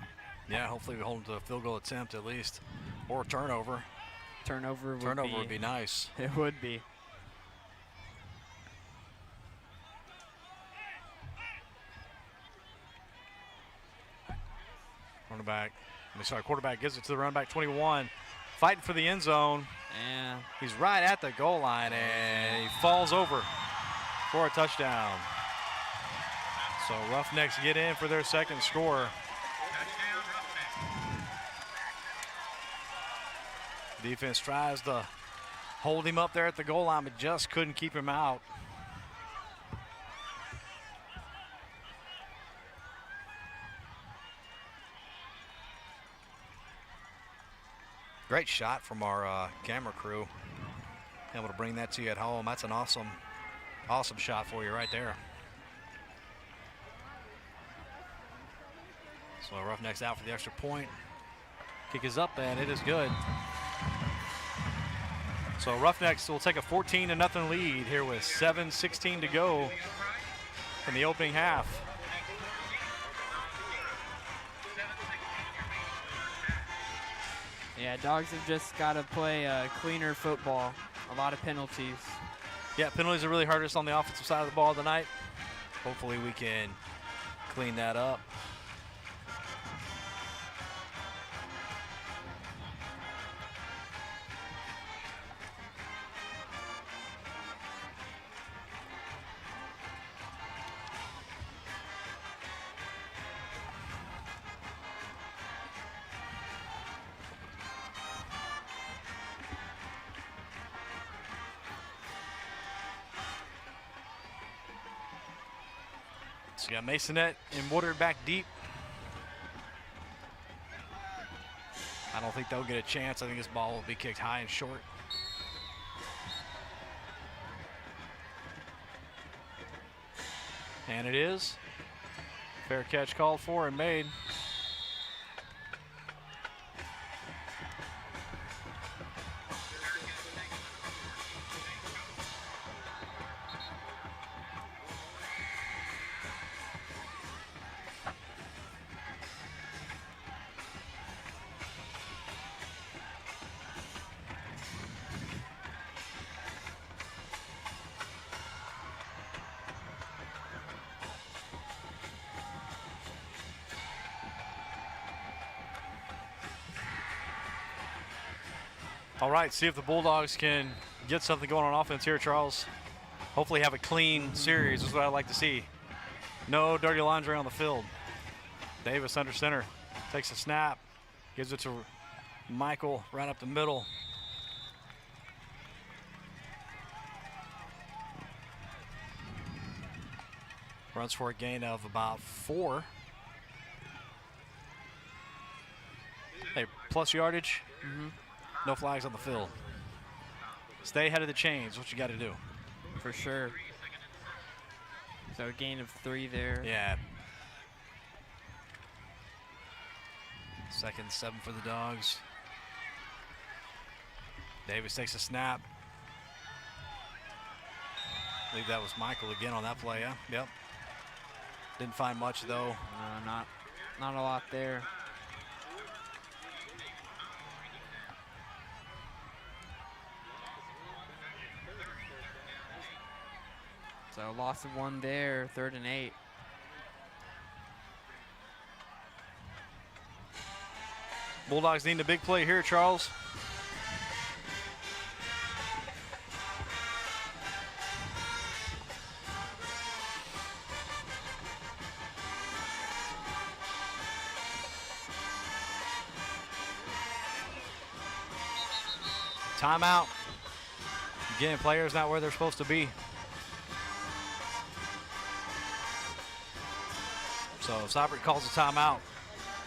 Yeah, hopefully we hold them to a field goal attempt at least, or a turnover. Turnover would be nice. It would be. Quarterback gives it to the running back 21, fighting for the end zone. Yeah. He's right at the goal line, and he falls over for a touchdown. So Roughnecks get in for their 2nd score. Defense tries to hold him up there at the goal line, but just couldn't keep him out. Great shot from our camera crew. Able to bring that to you at home. That's an awesome shot for you right there. So Roughnecks out for the extra point. Kick is up, and it is good. So Roughnecks will take a 14-0 lead here with 7:16 to go in the opening half. Yeah, Dogs have just got to play cleaner football. A lot of penalties. Yeah, penalties are really hurt us on the offensive side of the ball tonight. Hopefully we can clean that up. So you got Masonette and Woodard back deep. I don't think they'll get a chance. I think this ball will be kicked high and short. And it is. Fair catch called for and made. All right, see if the Bulldogs can get something going on offense here, Charles. Hopefully have a clean series. This is what I'd like to see. No dirty laundry on the field. Davis under center. Takes a snap. Gives it to Michael right up the middle. Runs for a gain of about 4. Hey, plus yardage. No flags on the field. Stay ahead of the chains. What you got to do. For sure. So a gain of 3 there. Yeah. 2nd and 7 for the Dogs. Davis takes a snap. I believe that was Michael again on that play, yeah? Yep. Didn't find much, though. No, not a lot there. So loss of 1 there, 3rd and 8. Bulldogs need a big play here, Charles. Timeout. Again, players not where they're supposed to be. So Seibert calls a timeout.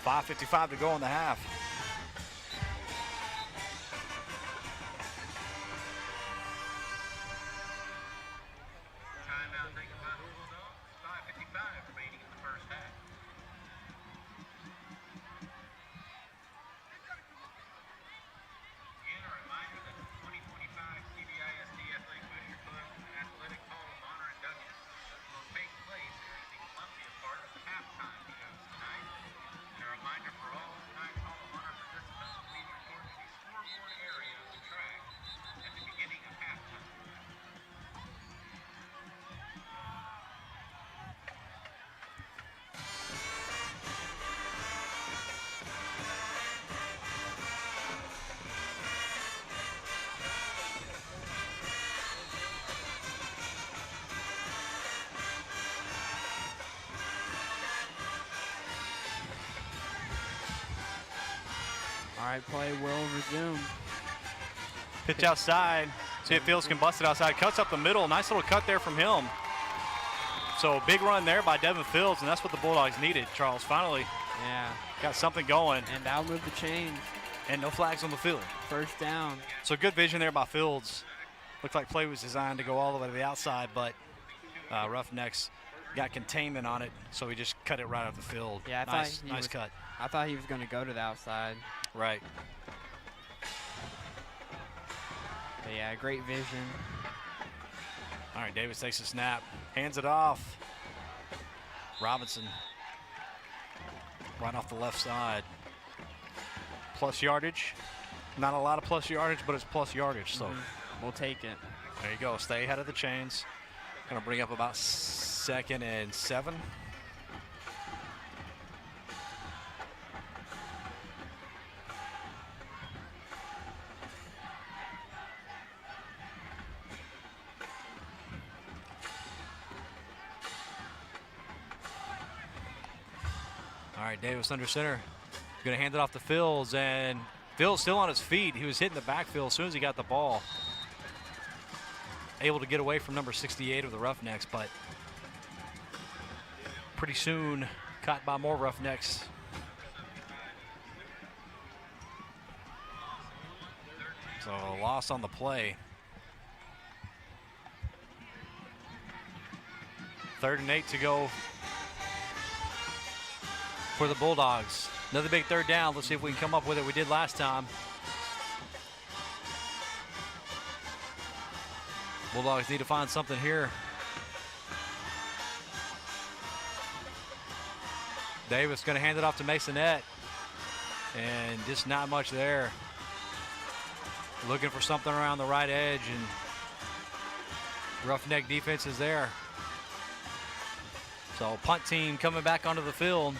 5:55 to go in the half. Timeout taken by the Bulldogs. 5:55 remaining in the first half. Again, a reminder that the 2025 CBISD Athletic Booster Club Athletic Hall of Honor induction will take place during the Columbia part of the halftime shows tonight. And a reminder for all tonight's Hall of Honor participants to please report to the scoreboard area of the track at the beginning of halftime. All right, play will resume. Pitch outside. See if Fields can bust it outside. Cuts up the middle. Nice little cut there from him. So big run there by Devin Fields, and that's what the Bulldogs needed, Charles. Finally Yeah, got something going, and that'll move the chains. and no flags on the field. 1st down. So good vision there by Fields. Looked like play was designed to go all the way to the outside, but Roughnecks got containment on it, so he just cut it right off the field. Yeah, I nice, thought he nice was- cut. I thought he was going to go to the outside. Right. But yeah, great vision. All right, Davis takes a snap, hands it off. Robinson right off the left side. Plus yardage. Not a lot of plus yardage, but it's plus yardage, so We'll take it. there you go. Stay ahead of the chains. Gonna bring up about 2nd and 7. All right, Davis under center. Gonna hand it off to Fields, and Fields still on his feet. He was hitting the backfield as soon as he got the ball. Able to get away from number 68 of the Roughnecks, but pretty soon caught by more Roughnecks. So a loss on the play. 3rd and 8 to go for the Bulldogs. Another big 3rd down. Let's see if we can come up with it. We did last time. Bulldogs need to find something here. Davis going to hand it off to Masonette. And just not much there. Looking for something around the right edge, and Roughneck defense is there. So punt team coming back onto the field.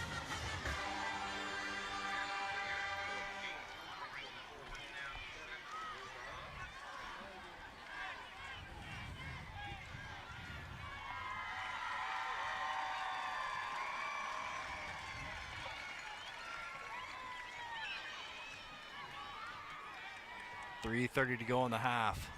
3:30 to go in the half.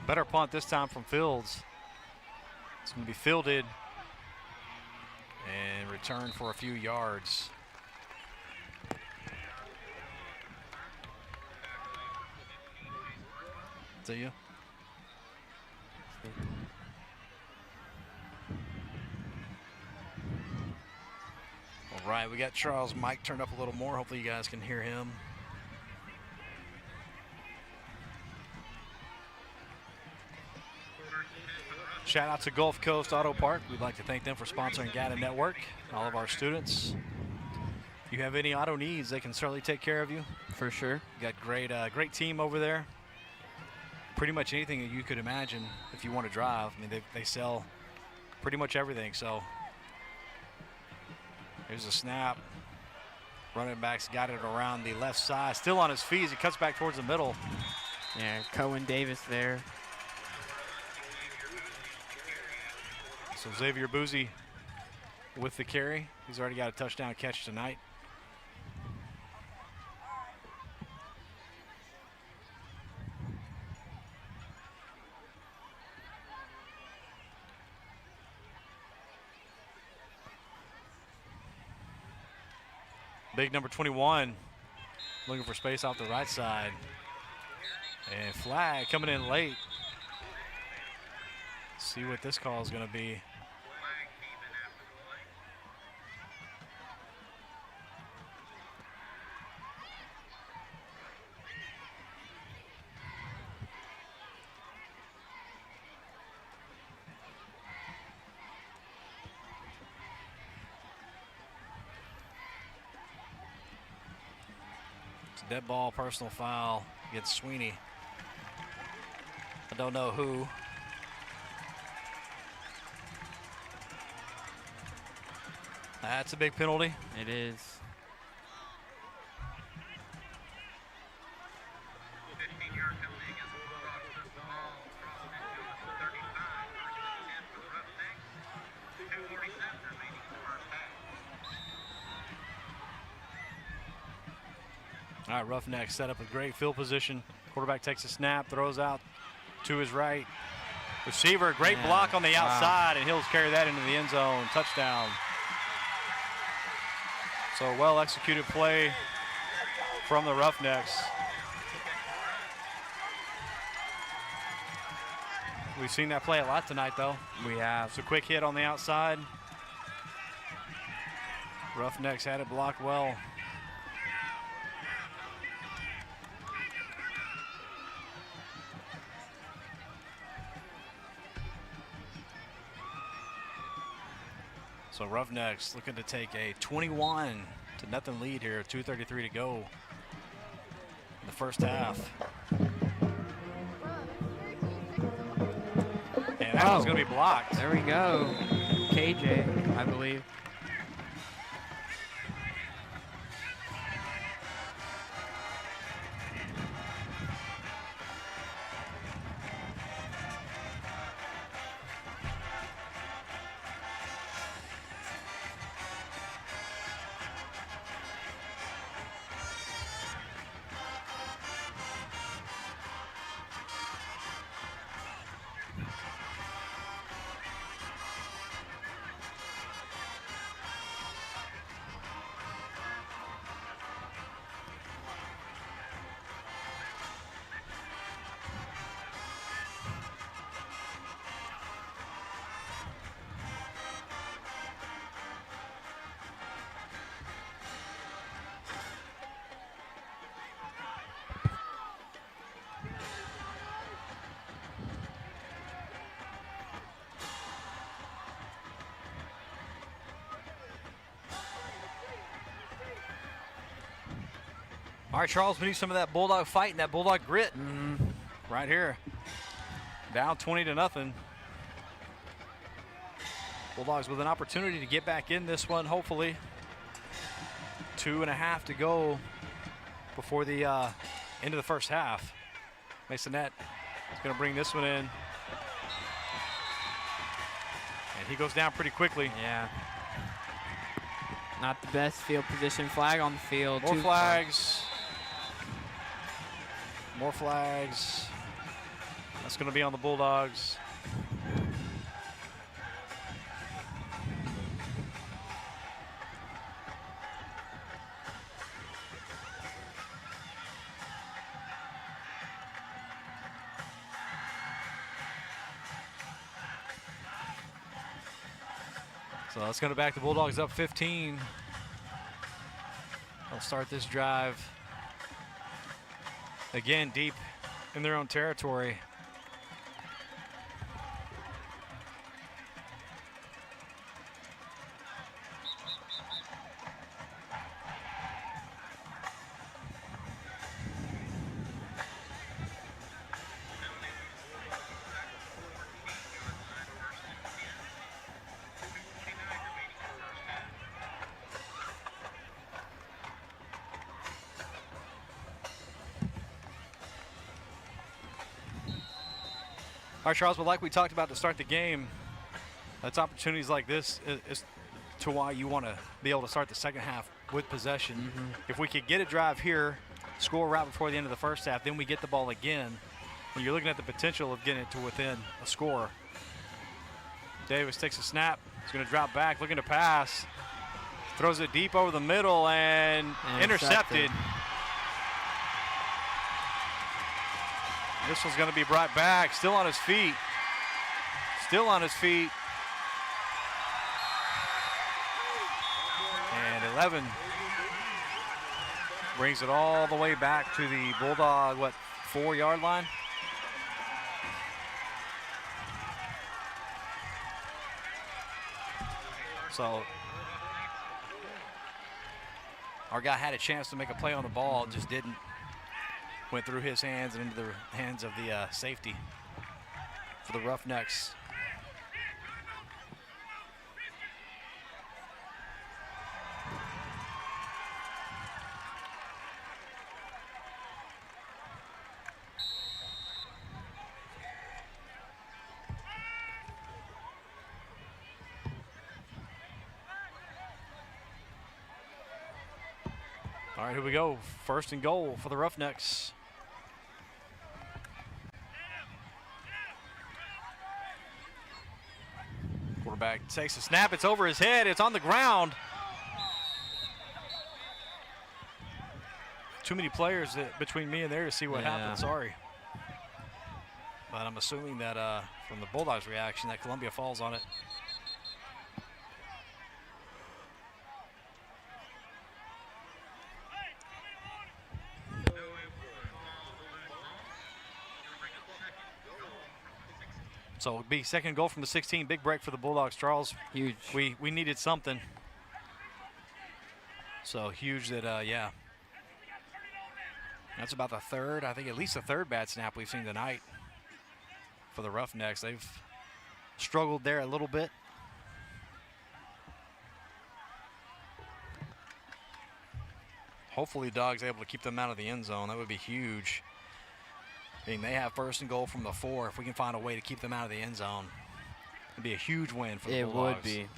Better punt this time from Fields. It's going to be fielded and returned for a few yards. See you. All right, we got Charles' mic turned up a little more. Hopefully you guys can hear him. Shout out to Gulf Coast Auto Park. We'd like to thank them for sponsoring GATA Network, all of our students. If you have any auto needs, they can certainly take care of you. For sure. You got great team over there. Pretty much anything that you could imagine if you want to drive. I mean, they sell pretty much everything. So here's a snap. Running back's got it around the left side. Still on his feet as he cuts back towards the middle. Yeah, Cohen Davis there. So Xavier Boozy with the carry. He's already got a touchdown catch tonight. Big number 21 looking for space off the right side. And flag coming in late. See what this call is going to be. It's a dead ball, personal foul against Sweeney. I don't know who. That's a big penalty. It is. 15-yard penalty against the Bulldogs. Took the ball across midfield at the 35. First and 10 for the Roughnecks. 2:47 remaining in the first half. All right, Roughnecks set up a great field position. Quarterback takes a snap, throws out to his right. Receiver, great block on the outside, and he'll carry that into the end zone. Touchdown. So a well-executed play from the Roughnecks. We've seen that play a lot tonight, though. We have. It's a quick hit on the outside. Roughnecks had it blocked well. So Roughnecks looking to take a 21-0 lead here, 2:33 to go in the first half. And that one's going to be blocked. There we go. KJ, I believe. All right, Charles, we need some of that Bulldog fight and that Bulldog grit right here. Down 20-0. Bulldogs with an opportunity to get back in this one, hopefully. 2.5 to go before the end of the first half. Masonette is going to bring this one in. he goes down pretty quickly. Yeah. Not the best field position. Flag on the field. More flags. More flags. That's going to be on the Bulldogs. So that's going to back the Bulldogs up 15. They'll start this drive again deep in their own territory. All right, Charles, but like we talked about to start the game, that's opportunities like this is to why you want to be able to start the second half with possession. If we could get a drive here, score right before the end of the first half, then we get the ball again, and you're looking at the potential of getting it to within a score. Davis takes a snap. He's going to drop back, looking to pass. Throws it deep over the middle and intercepted. This one's going to be brought back, still on his feet. Still on his feet. And 11 brings it all the way back to the Bulldog, 4-yard line? So our guy had a chance to make a play on the ball, just didn't. Went through his hands and into the hands of the safety for the Roughnecks. All right, here we go. First and goal for the Roughnecks. Quarterback takes a snap. It's over his head. It's on the ground. Too many players between me and there to see what happened. Sorry. But I'm assuming that from the Bulldogs' reaction that Columbia falls on it. So it'll be second goal from the 16. Big break for the Bulldogs, Charles. Huge. We needed something. So huge that, That's about the third, I think at least the third bad snap we've seen tonight for the Roughnecks. They've struggled there a little bit. Hopefully Dogs able to keep them out of the end zone. That would be huge. I mean, they have first and goal from the 4. If we can find a way to keep them out of the end zone, it'd be a huge win for the Bulldogs. It would be.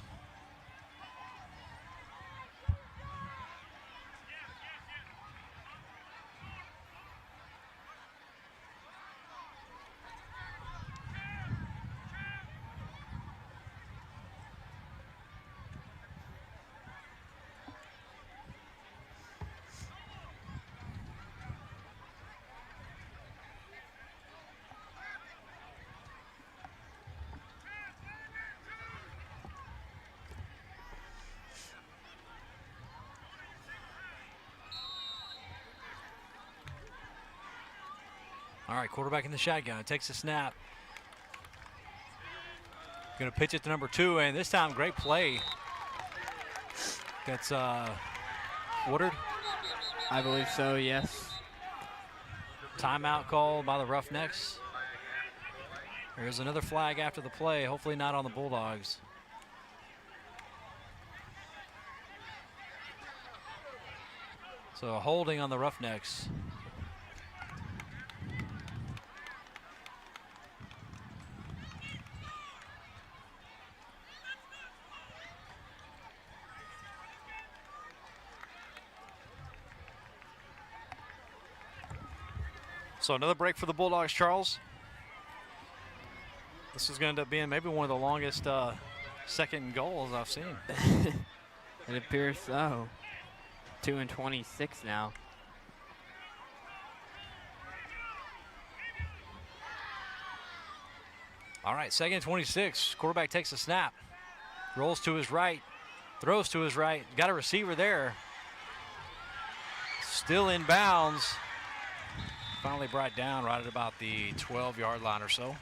All right, quarterback in the shotgun, takes a snap. Going to pitch it to number 2, and this time, great play. That's Woodard. I believe so, yes. Timeout call by the Roughnecks. There's another flag after the play, hopefully not on the Bulldogs. So a holding on the Roughnecks. So another break for the Bulldogs, Charles. This is going to end up being maybe one of the longest second goals I've seen. It appears so. 2:26 now. All right, second and 26. Quarterback takes a snap. Rolls to his right. Throws to his right. Got a receiver there. Still in bounds. Finally brought down right at about the 12-yard line or so.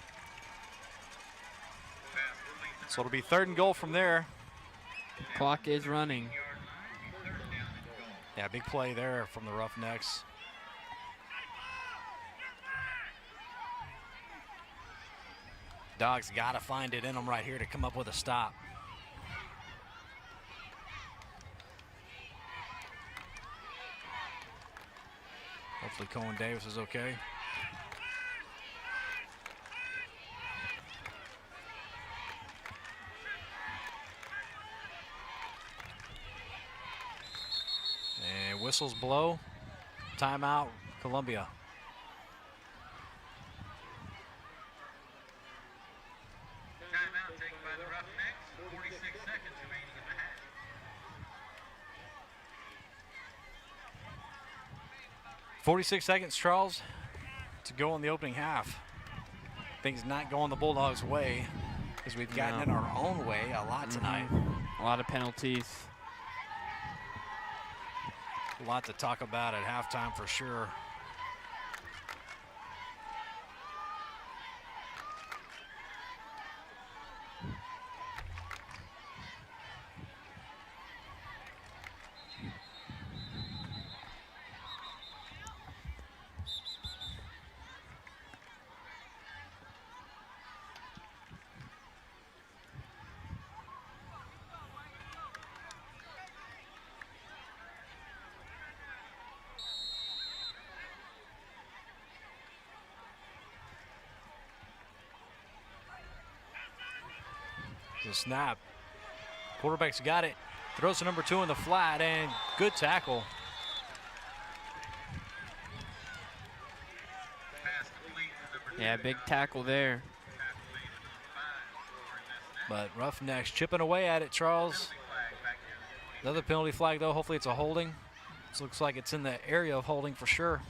So it'll be third and goal from there. Clock is running. Yeah, big play there from the Roughnecks. Dogs got to find it in them right here to come up with a stop. Hopefully Cohen Davis is okay. And whistles blow. Timeout, Columbia. Timeout taken by the Roughnecks. 46 seconds remaining in the half. 46 seconds, Charles, to go in the opening half. Things not going the Bulldogs' way because we've gotten in our own way a lot tonight. A lot of penalties. A lot to talk about at halftime for sure. The snap. Quarterback's got it. Throws to number 2 in the flat, and good tackle. Yeah, big tackle there. But Roughnecks chipping away at it, Charles. Another penalty flag, though. Hopefully it's a holding. This looks like it's in the area of holding for sure.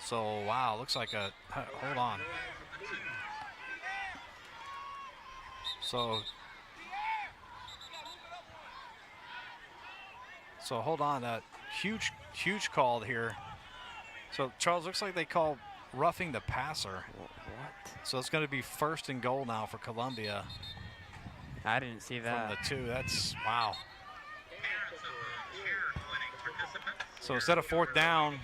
So, wow, looks like a, hold on. So hold on, huge call here. So Charles, looks like they call roughing the passer. What? So it's going to be first and goal now for Columbia. I didn't see that. From the 2, that's, wow. So instead of fourth down,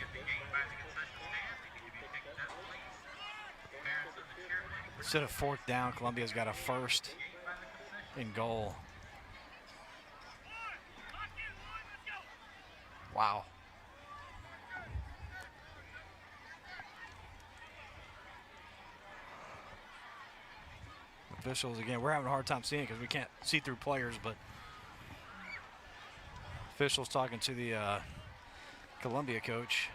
Columbia's got a first and goal. Wow. Officials, again, we're having a hard time seeing it because we can't see through players, but officials talking to the Columbia coach.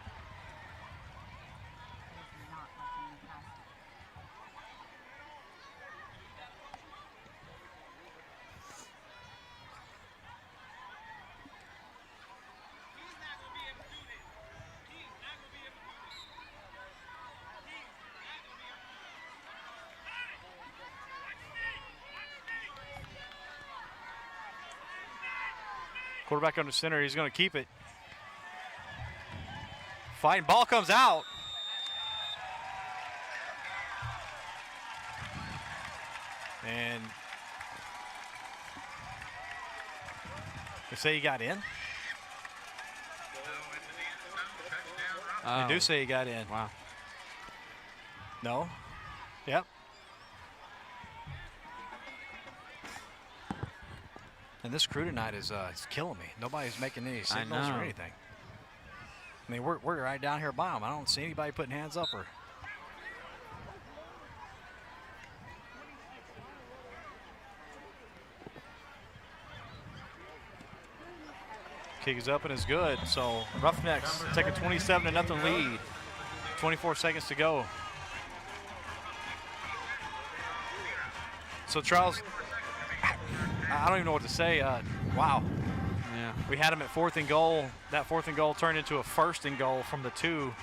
Quarterback under center, he's going to keep it. Fighting, ball comes out. And they say he got in. They do say he got in. Wow. No? Yep. And this crew tonight is killing me. Nobody's making any signals or anything. I mean, we're right down here by them. I don't see anybody putting hands up or. Kick is up and is good. So Roughnecks take a 27-0 lead. 24 seconds to go. So Charles, I don't even know what to say. Wow. Yeah. We had them at 4th and goal. That 4th and goal turned into a 1st and goal from the 2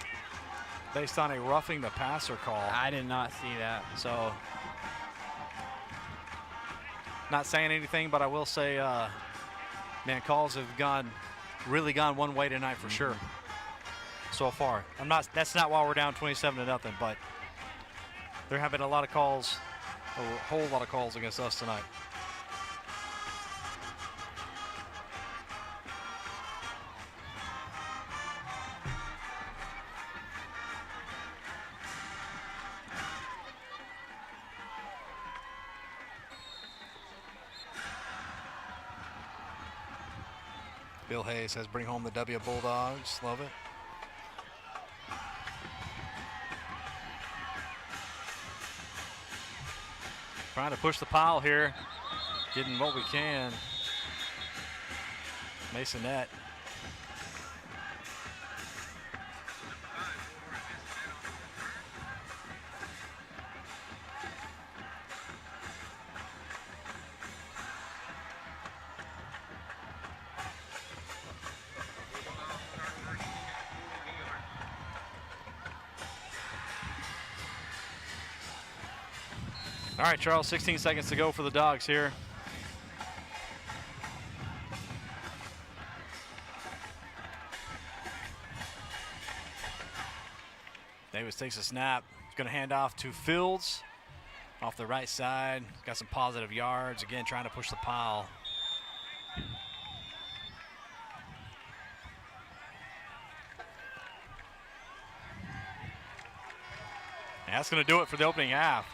based on a roughing the passer call. I did not see that. So not saying anything, but I will say, man, calls have really gone one way tonight for sure so far. That's not why we're down 27-0, but there have been a lot of calls, a whole lot of calls against us tonight. Bill Hayes says, bring home the W Bulldogs. Love it. Trying to push the pile here. Getting what we can. Masonette. All right, Charles, 16 seconds to go for the Dogs here. Davis takes a snap. He's going to hand off to Fields off the right side. Got some positive yards. Again, trying to push the pile. And that's going to do it for the opening half.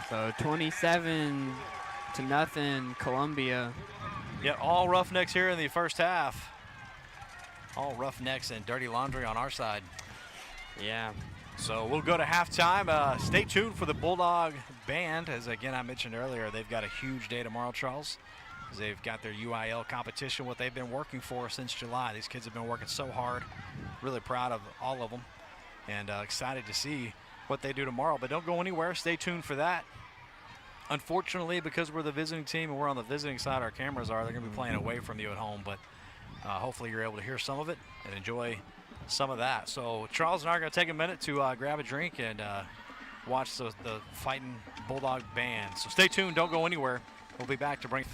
So 27-0 Columbia. Yeah, all Roughnecks here in the first half. All Roughnecks and dirty laundry on our side. Yeah. So we'll go to halftime. Stay tuned for the Bulldog Band. As again I mentioned earlier, they've got a huge day tomorrow, Charles. They've got their UIL competition, what they've been working for since July. These kids have been working so hard. Really proud of all of them. And excited to see what they do tomorrow. But don't go anywhere. Stay tuned for that. Unfortunately, because we're the visiting team and we're on the visiting side, our cameras are, they're going to be playing away from you at home. But hopefully you're able to hear some of it and enjoy some of that. So Charles and I are going to take a minute to grab a drink and watch the fighting Bulldog Band. So stay tuned. Don't go anywhere. We'll be back to bring...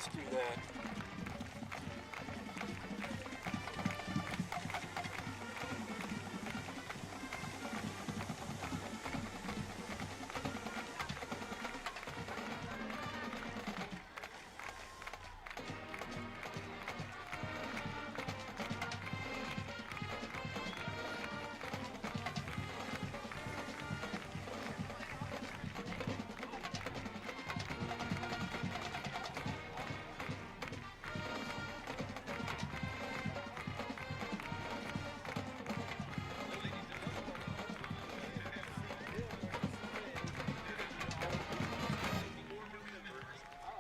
Let's do that.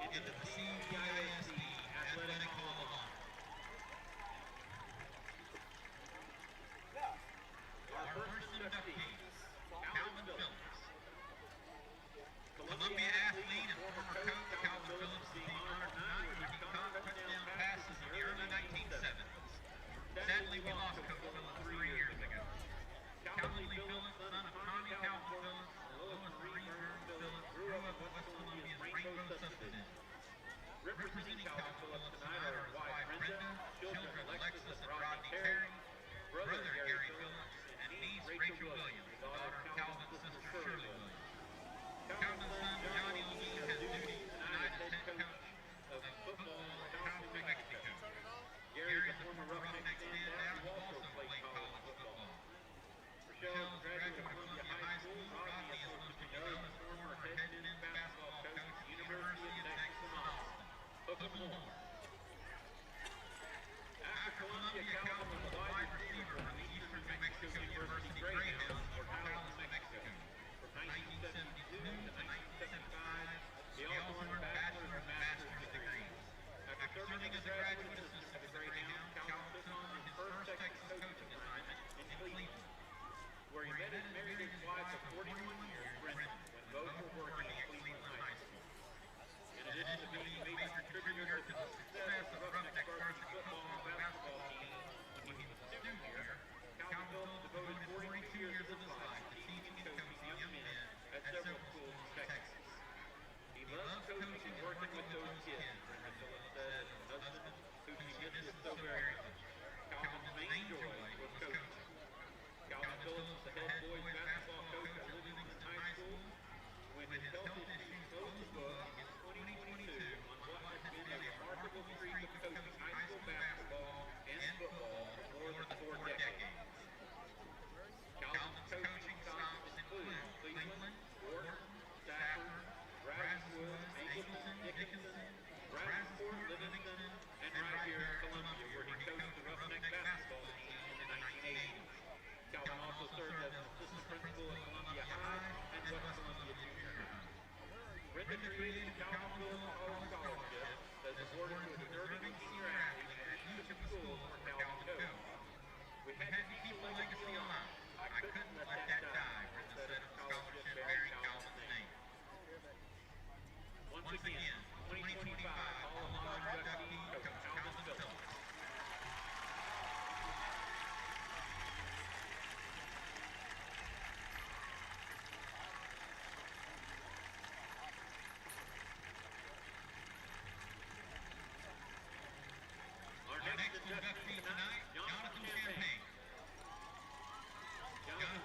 into the CBISD Athletic Hall of Honor. Our first inductee, Calvin Phillips. Columbia athlete and former coach Calvin Phillips being honored tonight when he caught touchdown passes in the early 1970s. Sadly, we lost Coach Phillips 3 years ago. Calvin Lee Phillips, son of Tommy Calvin Phillips and Lois Marie Burns Phillips, grew up in West Columbia's Rainbow Subdivision. Representing Calvin Phillips tonight are his wife Brenda, children Alexis and Rodney Terry, brother Gary Phillips, and niece Rachel Williams, the daughter of Calvin's sister Shirley Williams. Calvin's son Johnny Levine has duties tonight as head coach of football at Calvin, New Mexico. Gary is a former Roughneck standout who also played college football. Rochelle is a graduate of Columbia High School. Rodney is most of you know as former head men's basketball coach at the University of Texas in Austin. Oklahoma. After Columbia, Calvin was a wide receiver for the Eastern New Mexico University Greyhounds for Dallas, New Mexico. From 1972 to 1975, he also earned a bachelor's and master's degrees. After serving as a graduate assistant for the Greyhounds, Calvin took on his first Texas coaching assignment in Cleveland, where he met and married his wife of 41 years, Brenda, when both were working at Cleveland High School. In addition to being a major contributor to the success of Roughneck varsity football and basketball teams when he was a student here, Calvin Phillips devoted 42 years of his life to teaching and coaching young men at several schools in Texas. He loves coaching and working with those kids, Brenda Phillips said, her husband, who she misses so very much. Calvin's main joy was coaching. Calvin Phillips is the head boys basketball coach at Livingston High School. When his health issues closed the book in 2022 on what has been a remarkable streak of coaching high school basketball and football for more than 4 decades. Calvin's coaching stops include Cleveland, Wharton, Stafford, Ravenswood, Angleton, Dickinson, Bradenport, Livingston, and right here in Columbia, where he coached the Roughneck basketball team in the 1980s. Calvin also served as an assistant principal at Columbia High and West Columbia Junior High. Brenda created the Calvin Phillips College Scholarship that is awarded to a deserving senior athlete at each of the schools where Calvin coached. We had to keep the legacy alive. I couldn't let that die, Brenda said of the scholarship bearing Calvin's name. Once again, 2025 Hall of Honor inductee Coach Calvin Phillips. Our next inductee tonight, Jonathan Champagne. Jonathan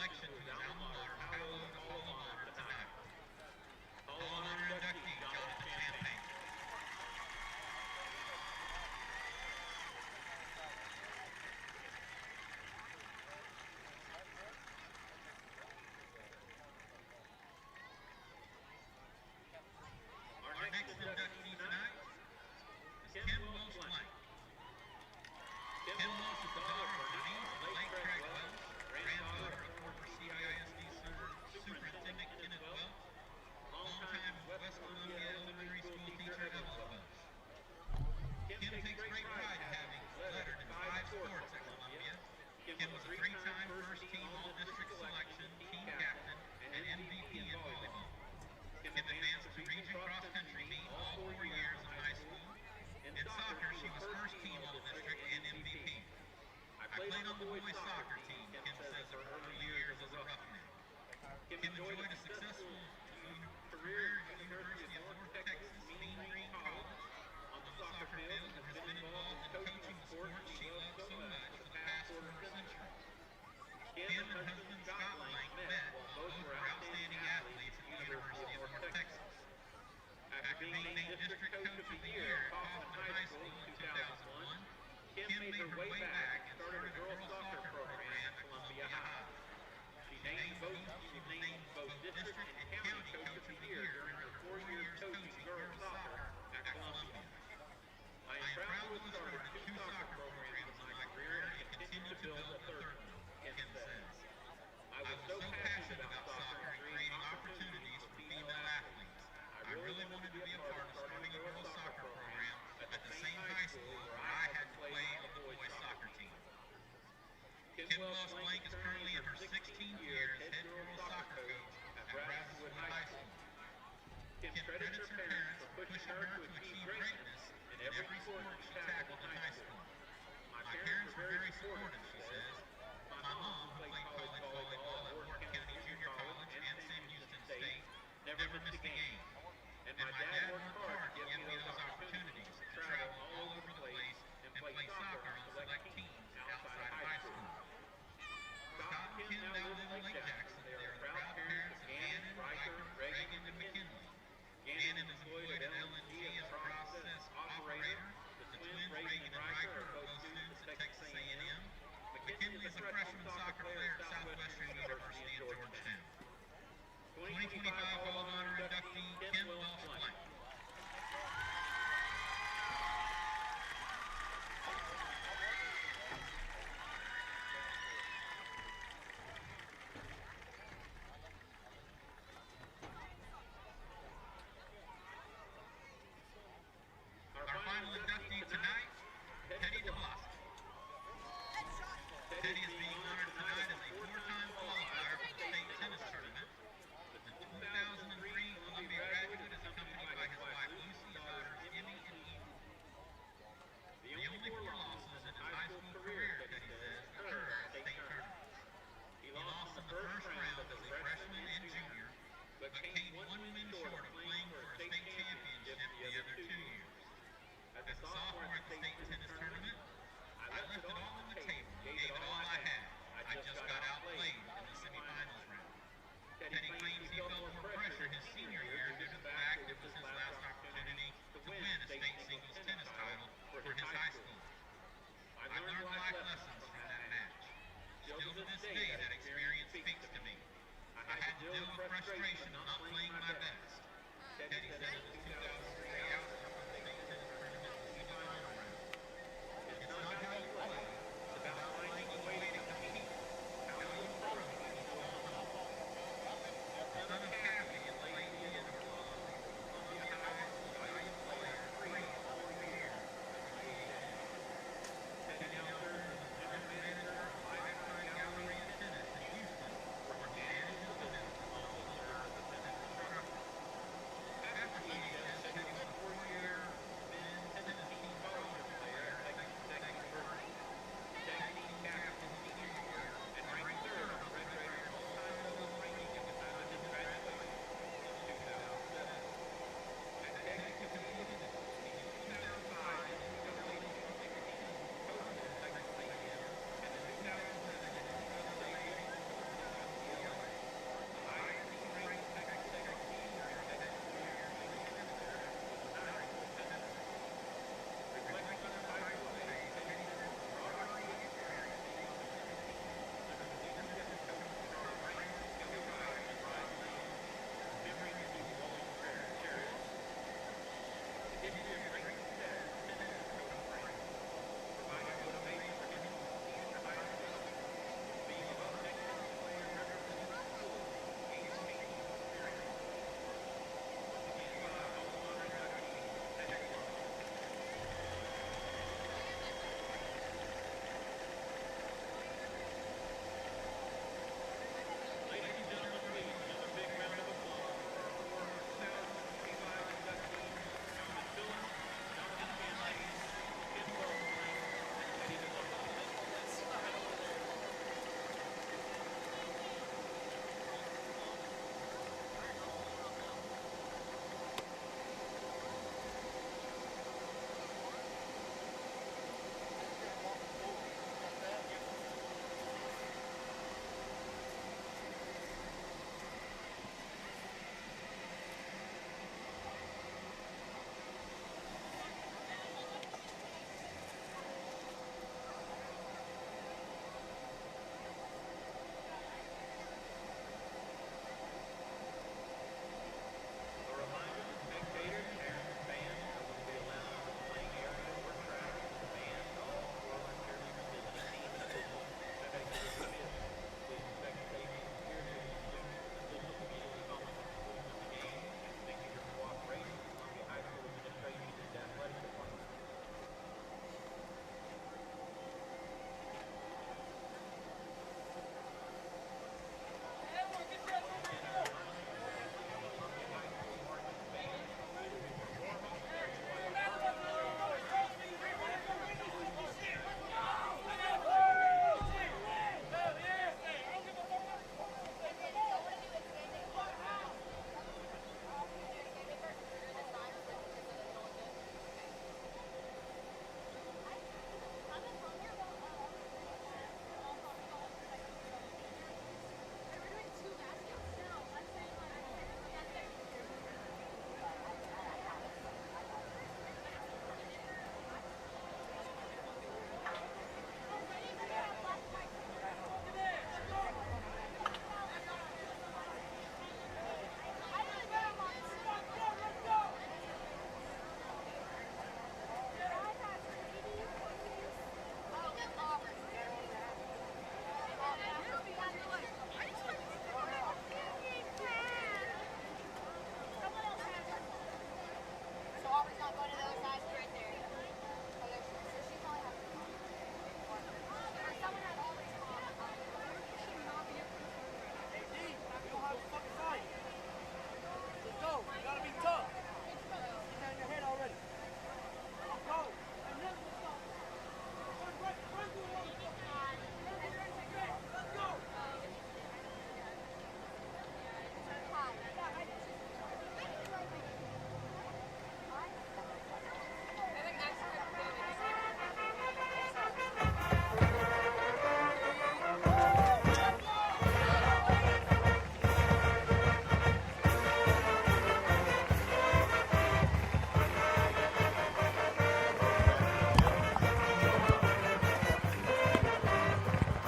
selection to his alma mater, hallowed alma mater tonight. Hall of Honor inductee, Jonathan Champagne. Our next inductee tonight is Kim Wells White. Kim Wells is the daughter of Bernice and Lake Craig Wells, granddaughter of former CIF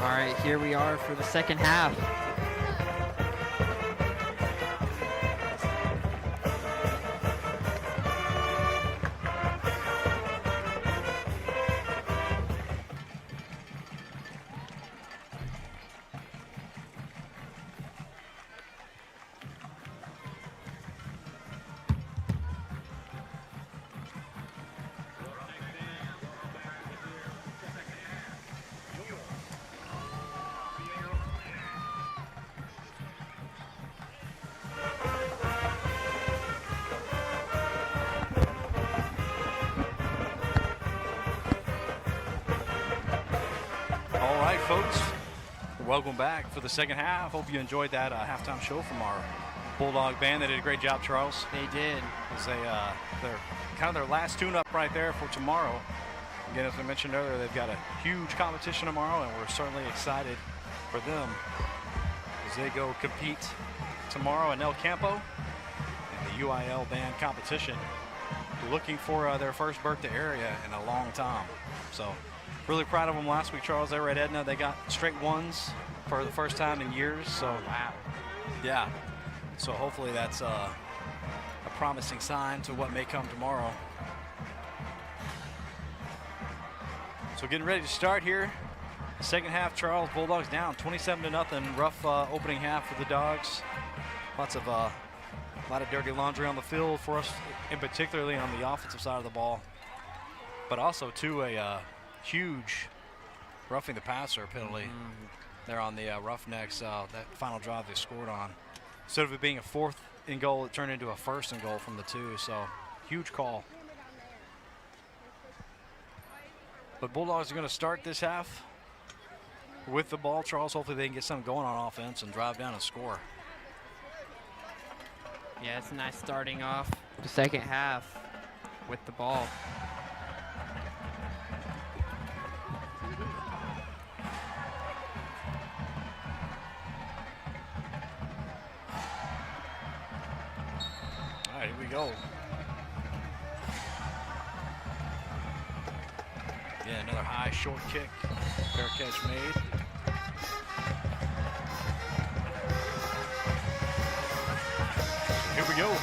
All right, here we are for the second half. All right, folks, welcome back for the second half. Hope you enjoyed that halftime show from our Bulldog band. They did a great job, Charles. They did. As they're kind of their last tune-up right there for tomorrow. Again, as I mentioned earlier, they've got a huge competition tomorrow, and we're certainly excited for them as they go compete tomorrow in El Campo in the UIL band competition. Looking for their first birthday area in a long time. So really proud of them last week, Charles. They were at Edna. They got straight ones for the first time in years. So Wow. yeah. So hopefully that's a promising sign to what may come tomorrow. So getting ready to start here. Second half, Charles. Bulldogs down 27-0. Rough opening half for the Dogs. Lots of a lot of dirty laundry on the field for us, and particularly on the offensive side of the ball. But also too a huge roughing the passer penalty. There on the Roughnecks, that final drive they scored on. Instead of it being a 4th and goal, it turned into a 1st and goal from the 2. So huge call. But Bulldogs are going to start this half with the ball, Charles. Hopefully they can get something going on offense and drive down and score. Yeah, it's nice starting off the second half with the ball. All right, here we go. Yeah, another high short kick. Fair catch made. Here we go.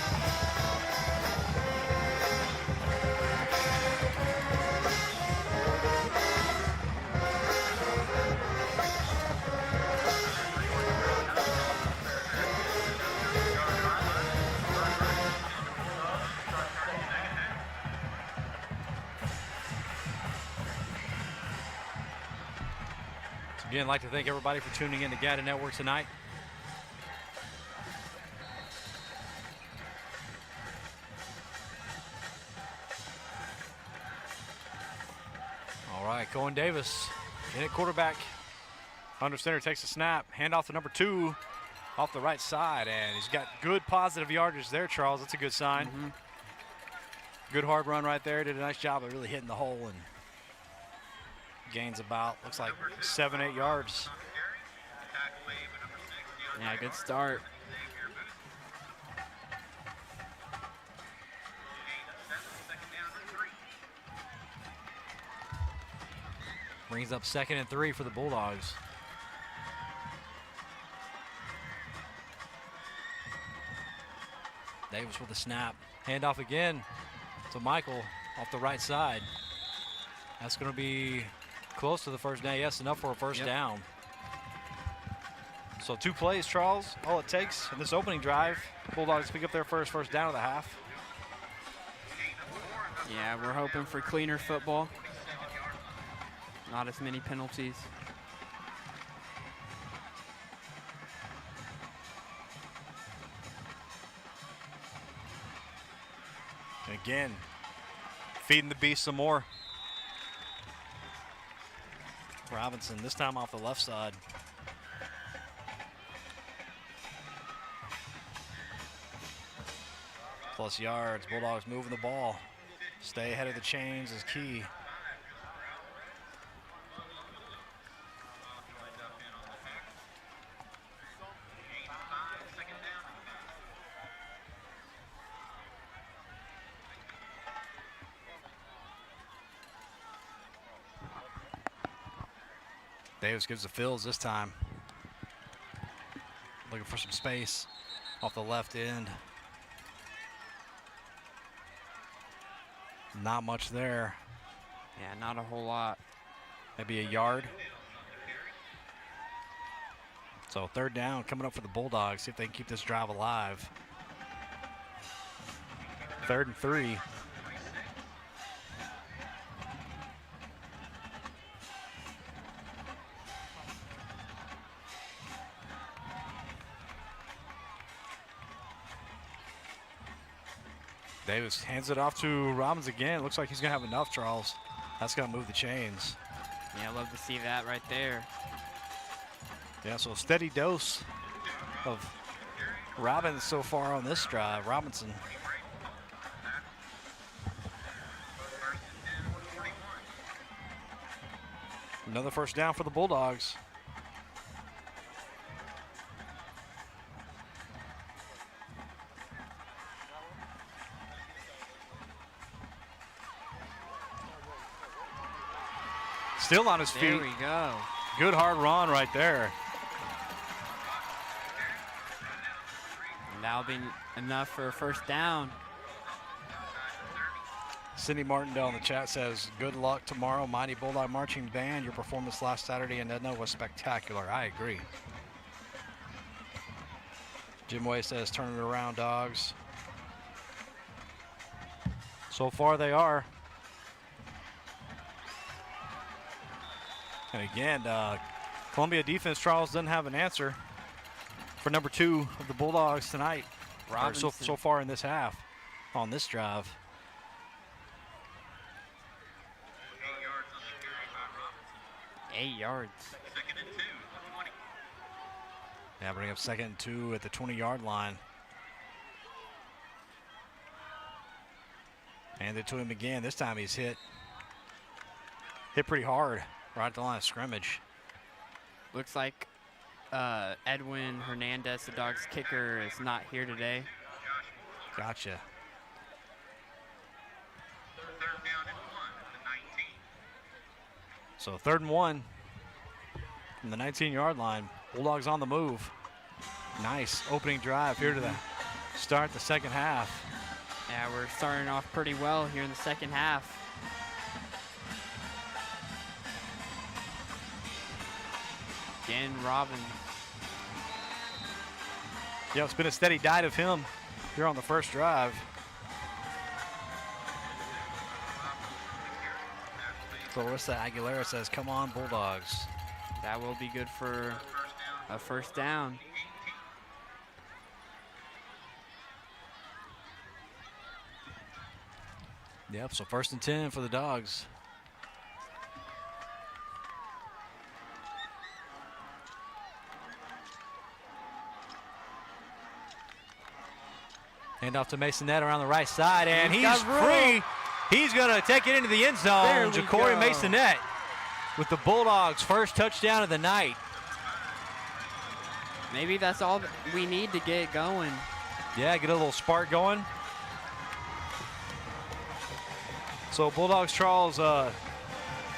Again, I'd like to thank everybody for tuning in to GATA Network tonight. All right, Cohen Davis in at quarterback. Under center takes a snap. Hand off to number 2 off the right side, and he's got good positive yardage there, Charles. That's a good sign. Good hard run right there. Did a nice job of really hitting the hole and gains about, looks like 7-8 yards. Yeah, good start. Brings up 2nd and 3 for the Bulldogs. Davis with the snap. Handoff again to Michael off the right side. That's going to be close to the first down. Yes, enough for a first down. So 2 plays, Charles, all it takes in this opening drive. Bulldogs pick up their first down of the half. Yeah, we're hoping for cleaner football. Not as many penalties. Again, feeding the beast some more. Robinson, this time off the left side. Plus yards. Bulldogs moving the ball. Stay ahead of the chains is key. Davis gives the fills this time. Looking for some space off the left end. Not much there. Yeah, not a whole lot. Maybe a yard. So 3rd down coming up for the Bulldogs. See if they can keep this drive alive. 3rd and 3. Davis hands it off to Robbins again. Looks like he's going to have enough, Charles. That's going to move the chains. Yeah, I love to see that right there. Yeah, so steady dose of Robbins so far on this drive. Robinson. Another 1st down for the Bulldogs. Still on his feet. There we go. Good hard run right there. And that'll be enough for a 1st down. Cindy Martindale in the chat says, good luck tomorrow, Mighty Bulldog Marching Band. Your performance last Saturday in Edna was spectacular. I agree. Jim Way says, turn it around, Dogs. So far they are. And again, Columbia defense, Charles, doesn't have an answer for number 2 of the Bulldogs tonight. Or so far in this half on this drive. 8 yards. 2nd and 2 at the 20. Yeah, bring up 2nd and 2 at the 20-yard line. Hand it to him again. This time he's hit pretty hard right at the line of scrimmage. Looks like Edwin Hernandez, the Dogs kicker, is not here today. Gotcha. 3rd down and 1 at the 19. So 3rd and 1 from the 19-yard line. Bulldogs on the move. Nice opening drive here to the start the 2nd half. Yeah, we're starting off pretty well here in the 2nd half. Again, Robbins. Yeah, it's been a steady diet of him here on the 1st drive. So Larissa Aguilera says, come on, Bulldogs. That will be good for a 1st down. Yep, so 1st and 10 for the Dogs. Hand off to Masonette around the right side, and he's free. He's going to take it into the end zone. Ja'Cory Masonette with the Bulldogs' 1st touchdown of the night. Maybe that's all we need to get going. Yeah, get a little spark going. So Bulldogs, Charles,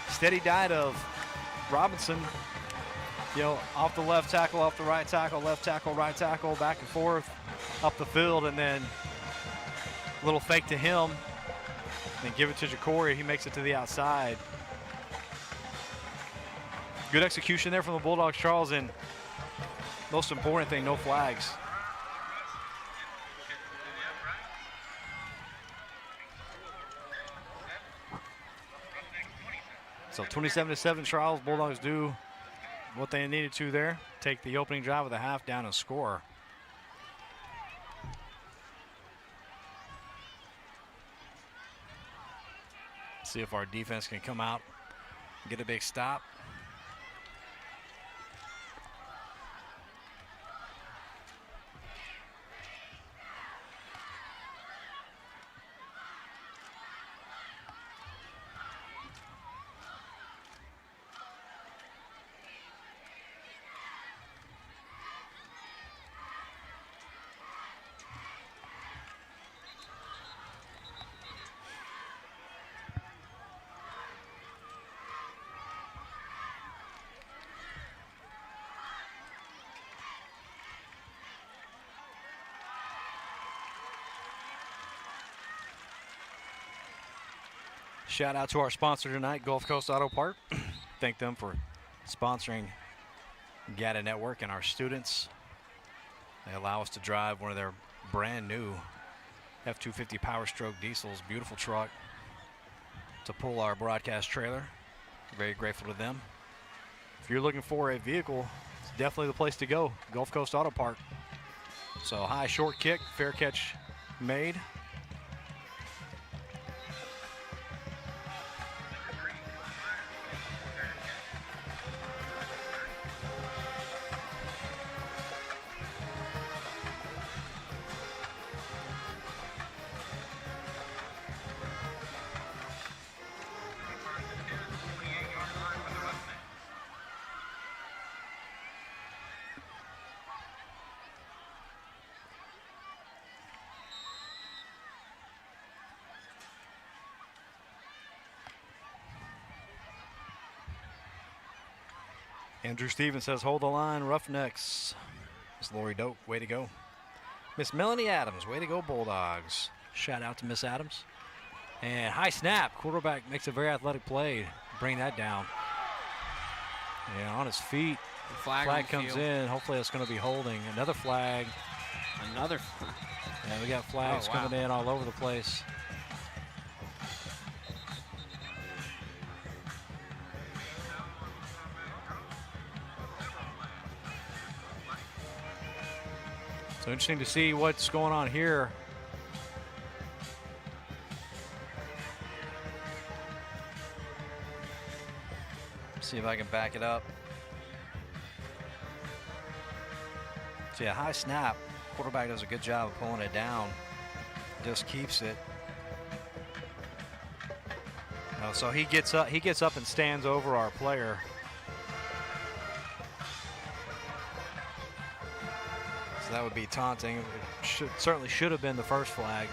steady diet of Robinson, you know, off the left tackle, off the right tackle, right tackle, back and forth, up the field, and then a little fake to him, and give it to Ja'Cory. He makes it to the outside. Good execution there from the Bulldogs, Charles, and most important thing, no flags. So 27-7, Charles. Bulldogs do what they needed to there. Take the opening drive of the half down and score. See if our defense can come out and get a big stop. Shout out to our sponsor tonight, Gulf Coast Auto Part. Thank them for sponsoring GATA Network and our students. They allow us to drive one of their brand new F-250 Power Stroke diesels. Beautiful truck to pull our broadcast trailer. Very grateful to them. If you're looking for a vehicle, it's definitely the place to go. Gulf Coast Auto Park. So high short kick, fair catch made. Andrew Stevens says, hold the line, Roughnecks. Miss Lori Doak, way to go. Miss Melanie Adams, way to go, Bulldogs. Shout out to Miss Adams. And high snap, quarterback makes a very athletic play. Bring that down. Yeah, on his feet. The flag comes field. in. Hopefully it's going to be holding. Another flag. Another. Yeah, we got flags coming in all over the place. So interesting to see what's going on here. See if I can back it up. See a high snap. Quarterback does a good job of pulling it down. Just keeps it. So he gets up and stands over our player. So that would be taunting. It certainly should have been the first flag.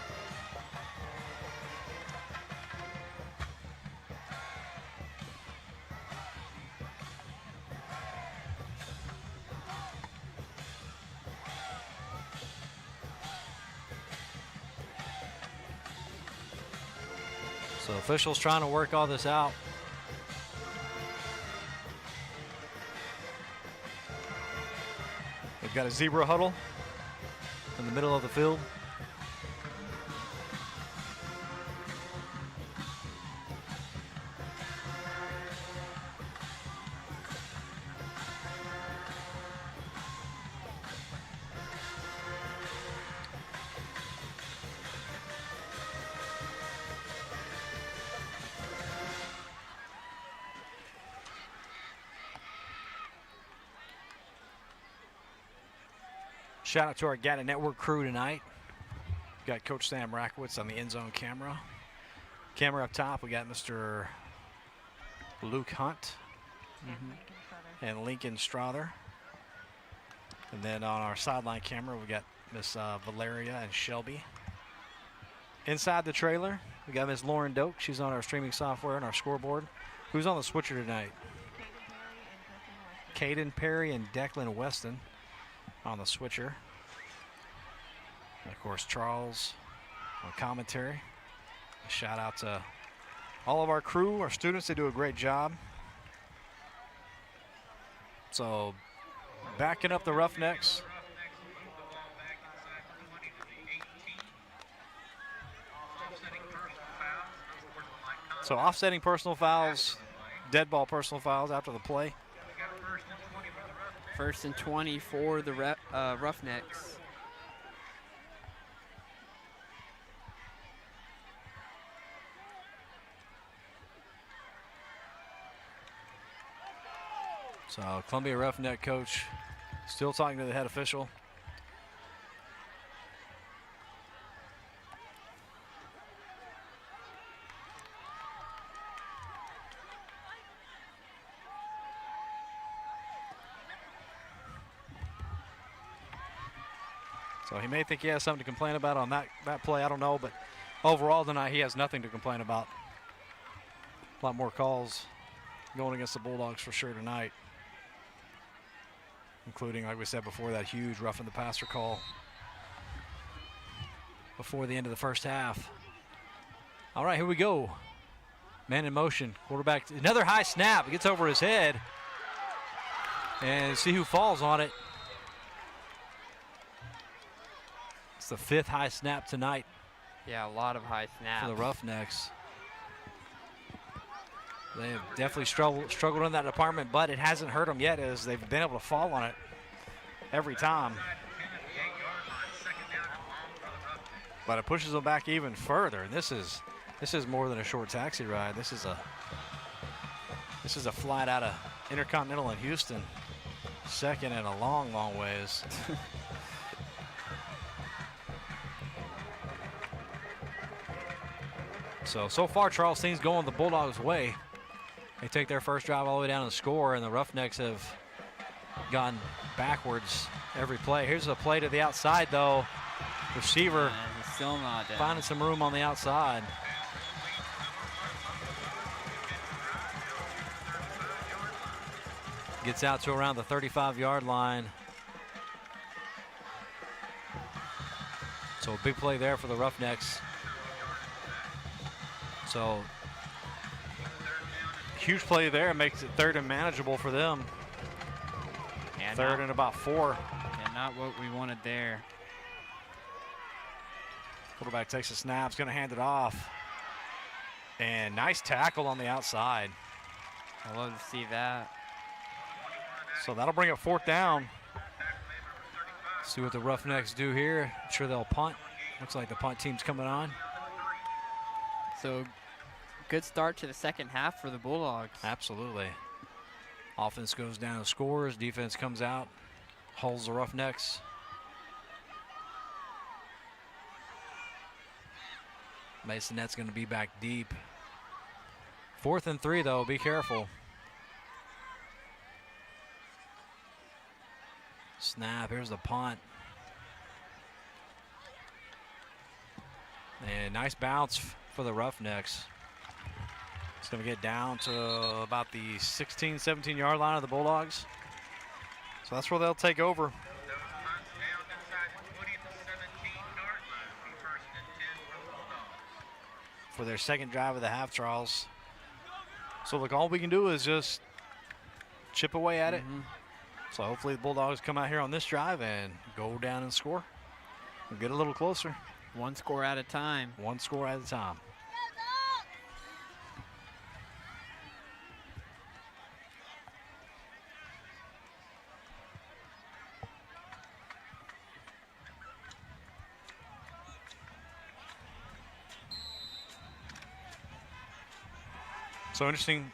So officials trying to work all this out. We've got a zebra huddle in the middle of the field. Shout out to our GATA Network crew tonight. We've got Coach Sam Rakowitz on the end zone camera. Camera up top, we got Mr. Luke Hunt and Lincoln Strother. And then on our sideline camera, we got Miss Valeria and Shelby. Inside the trailer, we got Miss Lauren Doak. She's on our streaming software and our scoreboard. Who's on the switcher tonight? Caden Perry and Declan Weston on the switcher. And of course, Charles on commentary. A shout out to all of our crew, our students. They do a great job. So backing up the Roughnecks. So offsetting personal fouls, dead ball personal fouls after the play. First and 20 for the Roughnecks. So Columbia Roughneck coach still talking to the head official. So he may think he has something to complain about on that play. I don't know, but overall tonight he has nothing to complain about. A lot more calls going against the Bulldogs for sure tonight, including, like we said before, that huge roughing the passer call before the end of the first half. All right, here we go. Man in motion. Quarterback. Another high snap. It gets over his head. And see who falls on it. It's the 5th high snap tonight Yeah, a lot of high snaps. for the Roughnecks. They have definitely struggled in that department, but it hasn't hurt them yet as they've been able to fall on it every time. But it pushes them back even further. And this is more than a short taxi ride. This is a flight out of Intercontinental in Houston. Second in a long, long ways. So far, Charles things going the Bulldogs' way. They take their first drive all the way down to the score, and the Roughnecks have gone backwards every play. Here's a play to the outside, though. Receiver He's still not down. finding some room on the outside. Gets out to around the 35-yard line. So a big play there for the Roughnecks. So huge play there, makes it 3rd and manageable for them. And 3rd and about 4. And not what we wanted there. Quarterback takes a snap, is going to hand it off. And nice tackle on the outside. I love to see that. So that'll bring it 4th down. See what the Roughnecks do here. I'm sure they'll punt. Looks like the punt team's coming on. So good start to the second half for the Bulldogs. Absolutely. Offense goes down and scores. Defense comes out, holds the Roughnecks. Masonette's going to be back deep. 4th and 3, though. Be careful. Snap. Here's the punt. And nice bounce for the Roughnecks. It's going to get down to about the 16, 17-yard line of the Bulldogs. So that's where they'll take over. For their second drive of the half, Charles. So look, all we can do is just chip away at it. So hopefully the Bulldogs come out here on this drive and go down and score. We'll get a little closer. One score at a time. One score at a time. So interesting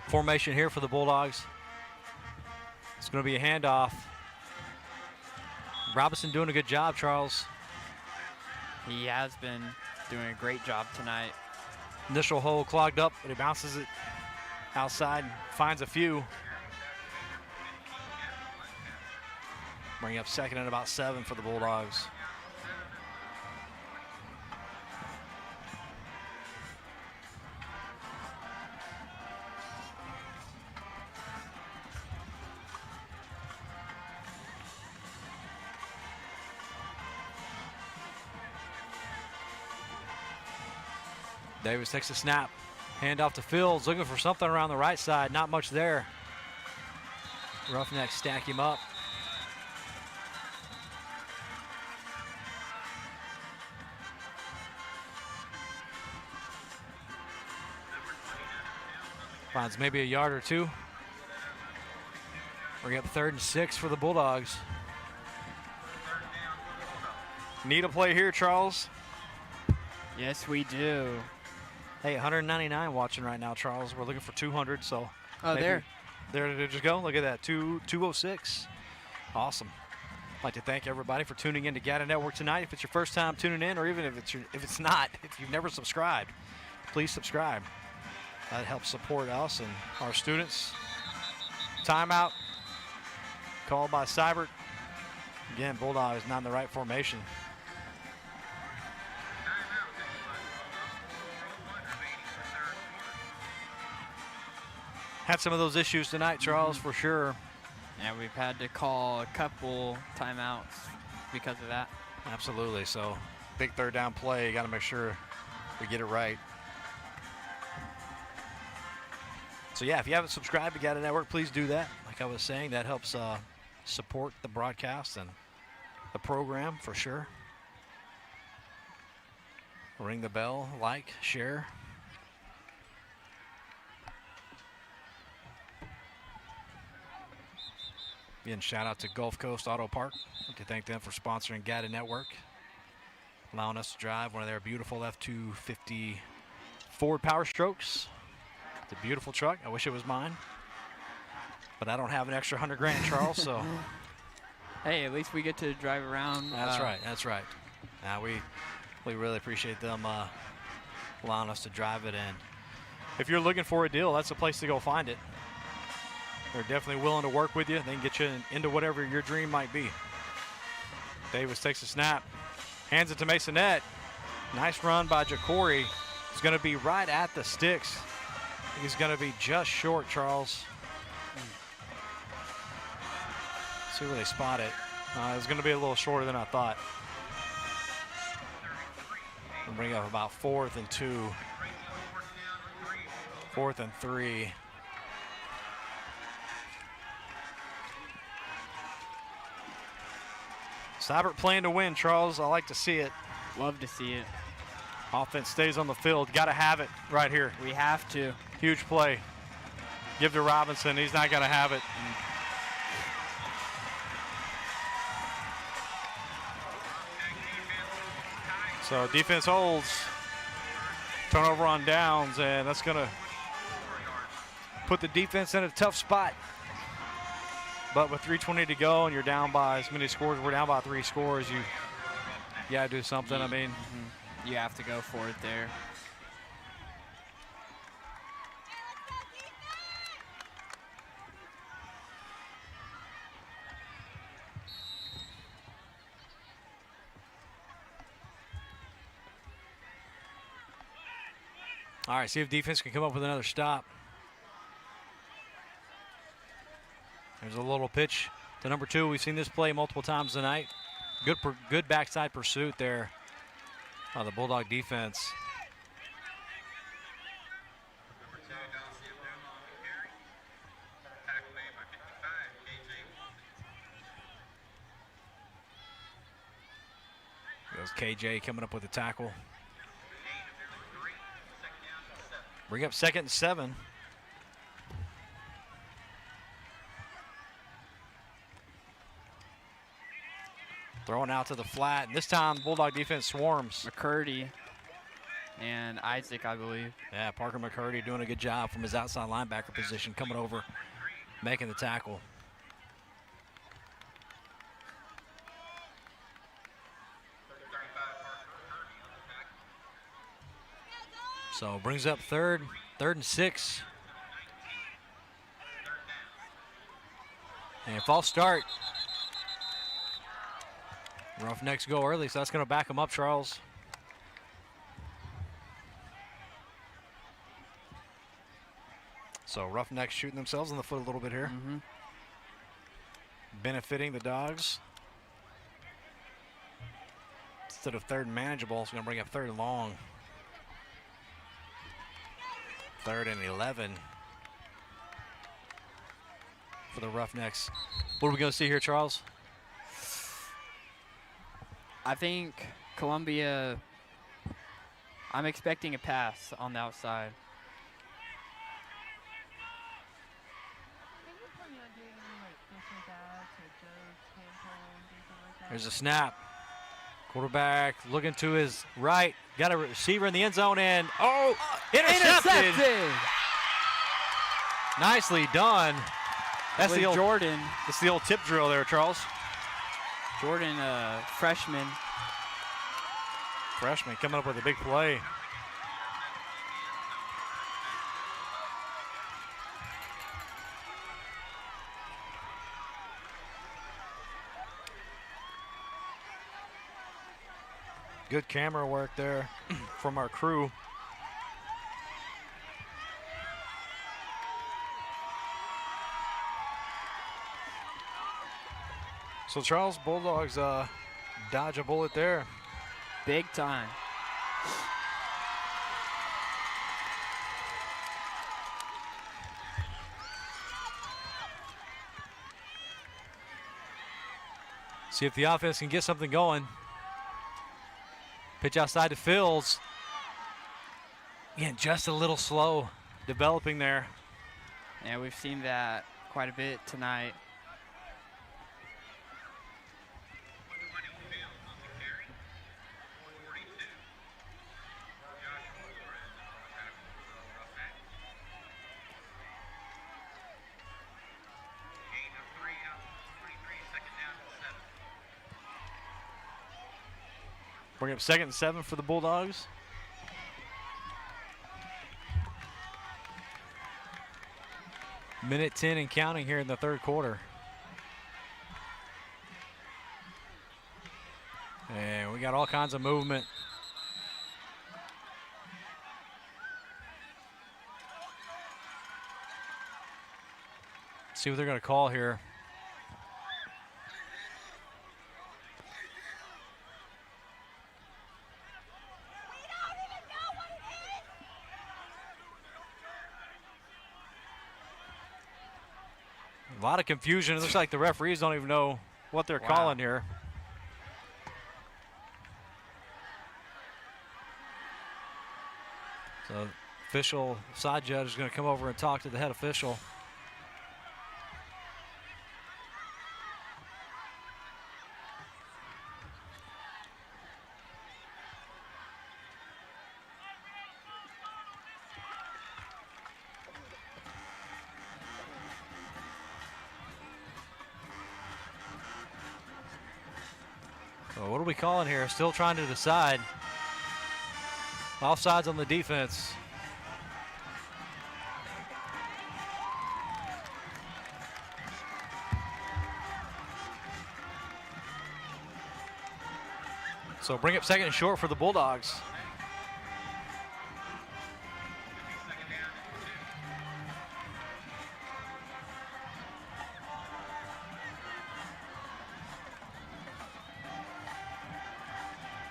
formation here for the Bulldogs. It's going to be a handoff. Robinson doing a good job, Charles. He has been doing a great job tonight. Initial hole clogged up, but he bounces it outside and finds a few. Bring up 2nd and about 7 for the Bulldogs. Davis takes a snap, hand off to Fields, looking for something around the right side, not much there. Roughnecks stack him up. Finds maybe a yard or two. Bring up 3rd and 6 for the Bulldogs. Need a play here, Charles. Yes, we do. Hey, 199 watching right now, Charles. We're looking for 200, so. Oh, there. There did it just go. Look at that, 206. Awesome. I'd like to thank everybody for tuning in to Gata Network tonight. If it's your first time tuning in, or even if it's not, if you've never subscribed, please subscribe. That helps support us and our students. Timeout called by Seibert. Again, Bulldogs not in the right formation. Had some of those issues tonight, Charles, for sure. Yeah, we've had to call a couple timeouts because of that. Absolutely. So big 3rd down play. You got to make sure we get it right. So, yeah, if you haven't subscribed to Gata Network, please do that. Like I was saying, that helps support the broadcast and the program for sure. Ring the bell, like, share. Again, shout out to Gulf Coast Auto Park. I'd like to thank them for sponsoring Gata Network, allowing us to drive one of their beautiful F-250 Ford Power Strokes. It's a beautiful truck. I wish it was mine, but I don't have an extra 100 grand, Charles. So, hey, at least we get to drive around. That's right. That's right. Now we really appreciate them allowing us to drive it. And if you're looking for a deal, that's the place to go find it. They're definitely willing to work with you. They can get you into whatever your dream might be. Davis takes a snap, hands it to Masonette. Nice run by Jacory. He's going to be right at the sticks. He's going to be just short, Charles. See where they spot it. It's going to be a little shorter than I thought. We'll bring up about 4th and 2. 4th and 3. Seibert playing to win, Charles. I like to see it. Love to see it. Offense stays on the field. Got to have it right here. We have to. Huge play. Give to Robinson. He's not going to have it. So defense holds. Turnover on downs, and that's going to put the defense in a tough spot. But with 3:20 to go and you're down by as many scores, we're down by 3 scores, you got to do something. I mean, you have to go for it there. All right, see if defense can come up with another stop. There's a little pitch to number 2. We've seen this play multiple times tonight. Good backside pursuit there by the Bulldog defense. There's KJ coming up with a tackle. Bring up 2nd and 7. Throwing out to the flat. This time, Bulldog defense swarms. McCurdy and Isaac, I believe. Yeah, Parker McCurdy doing a good job from his outside linebacker position, coming over, making the tackle. So brings up 3rd and 6. And false start. Roughnecks go early, so that's going to back them up, Charles. So Roughnecks shooting themselves in the foot a little bit here. Benefiting the Dogs. Instead of 3rd and manageable, it's going to bring up 3rd and long. 3rd and 11 for the Roughnecks. What are we going to see here, Charles? I think Columbia, I'm expecting a pass on the outside. There's a snap. Quarterback looking to his right. Got a receiver in the end zone, and intercepted. Nicely done. That's the old Jordan. That's the old tip drill there, Charles. Jordan, freshman. Freshman coming up with a big play. Good camera work there from our crew. So Charles, Bulldogs dodge a bullet there. Big time. See if the offense can get something going. Pitch outside to Fields. Again, just a little slow developing there. Yeah, we've seen that quite a bit tonight. Bring up 2nd and 7 for the Bulldogs. Minute 10 and counting here in the 3rd quarter. And we got all kinds of movement. See what they're going to call here. A lot of confusion. It looks like the referees don't even know what they're calling here. So official side judge is going to come over and talk to the head official. So what are we calling here? Still trying to decide. Offsides on the defense. So bring up 2nd and short for the Bulldogs.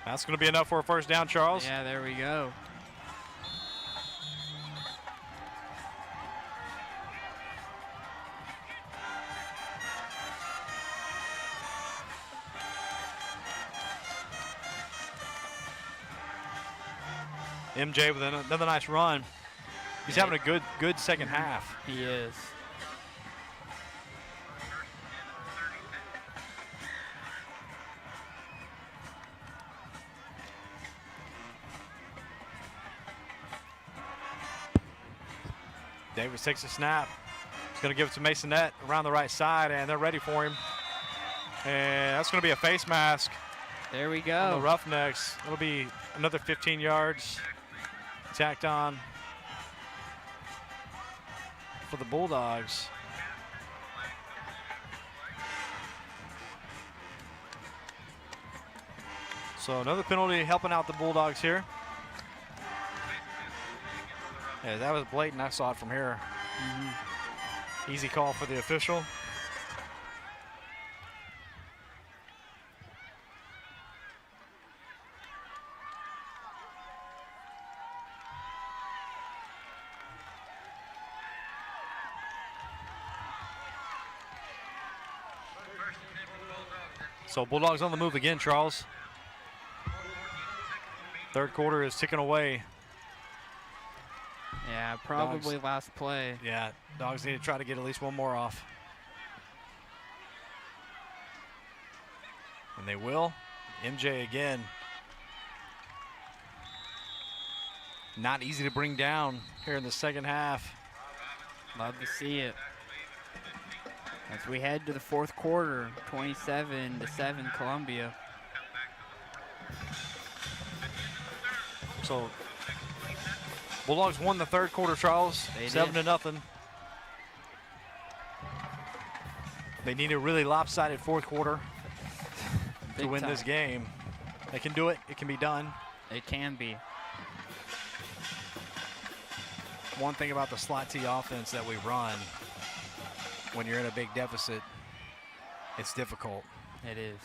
That's going to be enough for a first down, Charles. Yeah, there we go. MJ with another nice run. He's having a good second half. He is. Davis takes a snap. He's going to give it to Masonette around the right side, and they're ready for him. And that's going to be a face mask. There we On go. the Roughnecks. It'll be another 15 yards tacked on for the Bulldogs. So another penalty helping out the Bulldogs here. Yeah, that was blatant. I saw it from here. Easy call for the official. So Bulldogs on the move again, Charles. 3rd quarter is ticking away. Yeah, probably last play. Yeah, Dogs need to try to get at least one more off. And they will. MJ again. Not easy to bring down here in the second half. Love to see it. As we head to the 4th quarter, 27-7 Columbia. So Bulldogs won the 3rd quarter, Charles. They 7-0. They need a really lopsided 4th quarter to win this game. They can do it. It can be done. It can be. One thing about the slot T offense that we run, when you're in a big deficit, it's difficult. It is.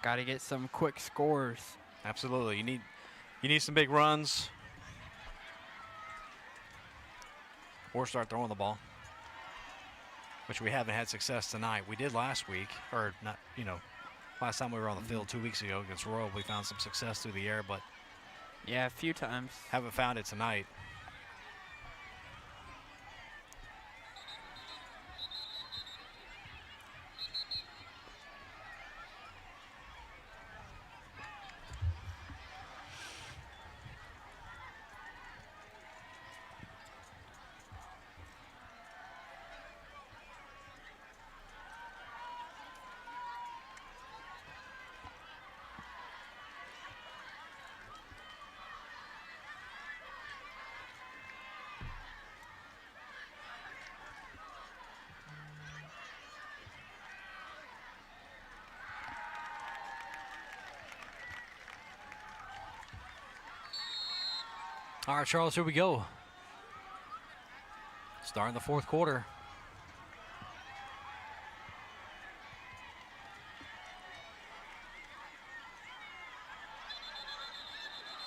Got to get some quick scores. Absolutely. You need some big runs or start throwing the ball. which we haven't had success tonight. We did last week, or not, last time we were on the field 2 weeks ago against Royal, we found some success through the air, but Yeah, a few times. haven't found it tonight. All right, Charles, here we go. Starting the fourth quarter.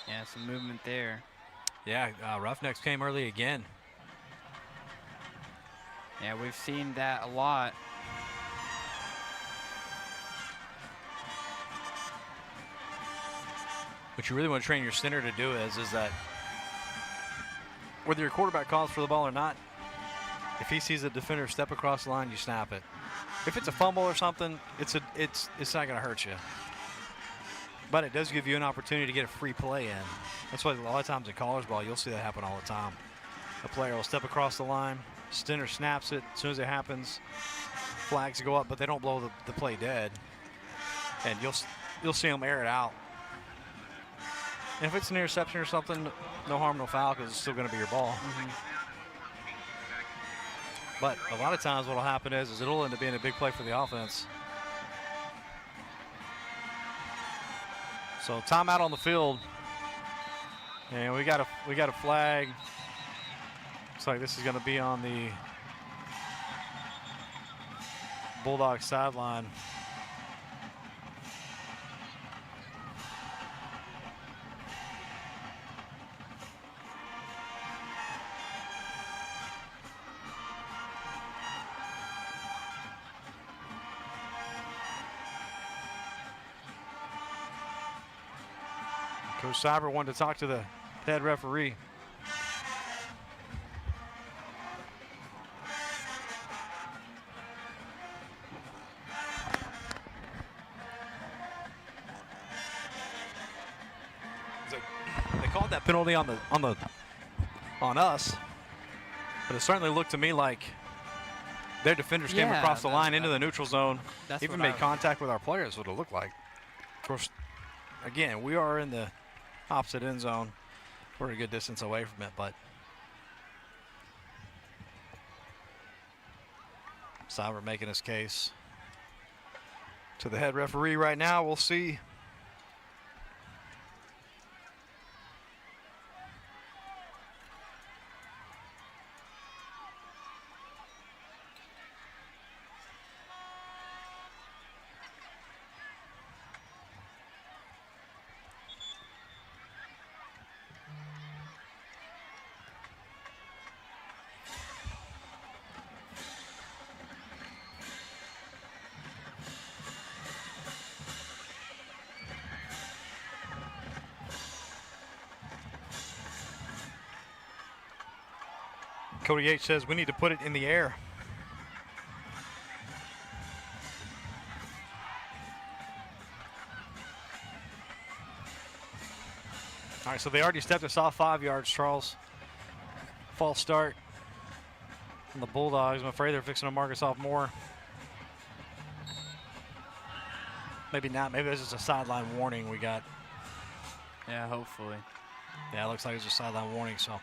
Yeah, some movement there. Yeah, Roughnecks came early again. Yeah, we've seen that a lot. What you really want to train your center to do is that whether your quarterback calls for the ball or not, if he sees a defender step across the line, you snap it. If it's a fumble or something, it's not going to hurt you. But it does give you an opportunity to get a free play in. That's why a lot of times in college ball, you'll see that happen all the time. A player will step across the line, center snaps it. As soon as it happens, flags go up, but they don't blow the play dead. And you'll see them air it out. And if it's an interception or something, no harm, no foul, because it's still going to be your ball. But a lot of times what will happen is it'll end up being a big play for the offense. So timeout on the field. And we got a flag. Looks like this is going to be on the Bulldogs sideline. Coach Cyber wanted to talk to the head referee. They called that penalty on us, but it certainly looked to me like their defenders came across the line into the neutral zone, even made contact with our players. What it looked like. Of course, again, we are in the opposite end zone. We're a good distance away from it, but Cyber making his case to the head referee right now. We'll see. Cody H says we need to put it in the air. All right, so they already stepped us off 5 yards, Charles. False start from the Bulldogs. I'm afraid they're fixing to mark us off more. Maybe not. Maybe this is a sideline warning we got. Yeah, hopefully. Yeah, it looks like it's a sideline warning, so.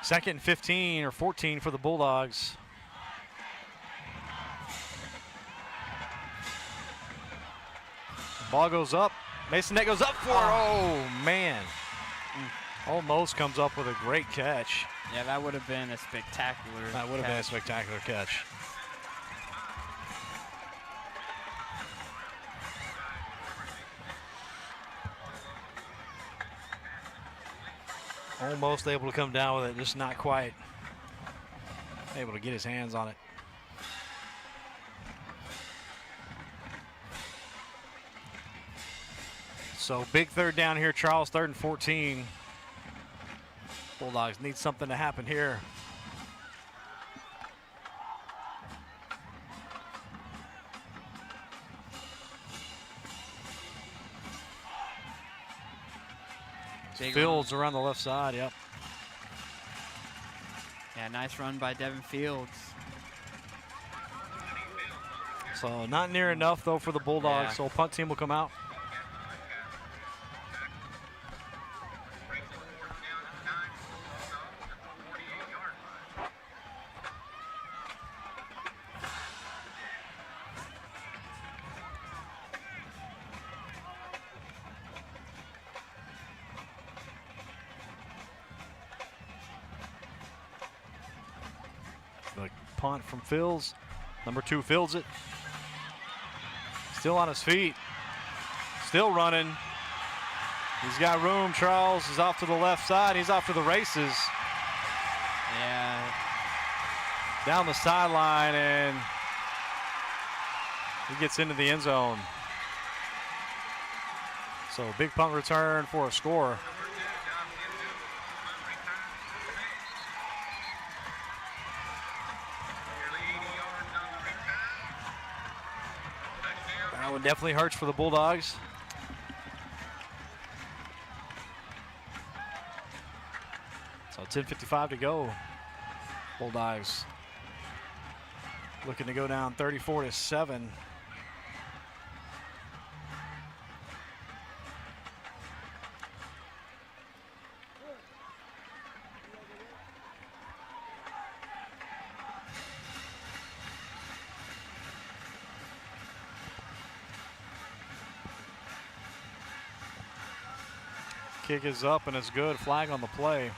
Second and 15 or 14 for the Bulldogs. Ball goes up. Mason Net goes up for it. Oh, man. Almost comes up with a great catch. Yeah, that would have been a spectacular That would have been a spectacular catch. Almost able to come down with it, just not quite able to get his hands on it. So big third down here, Charles, 3rd and 14. Bulldogs need something to happen here. Fields around the left side, yep. Yeah, nice run by Devin Fields. So not near enough, though, for the Bulldogs, Yeah. so punt team will come out. The punt from Fields. Number 2 fields it. Still on his feet. Still running. He's got room. Charles is off to the left side. He's off to the races. Yeah. Down the sideline, and he gets into the end zone. So big punt return for a score. That one definitely hurts for the Bulldogs. So 10:55 to go. Bulldogs looking to go down 34-7. Kick is up and it's good. Flag on the play.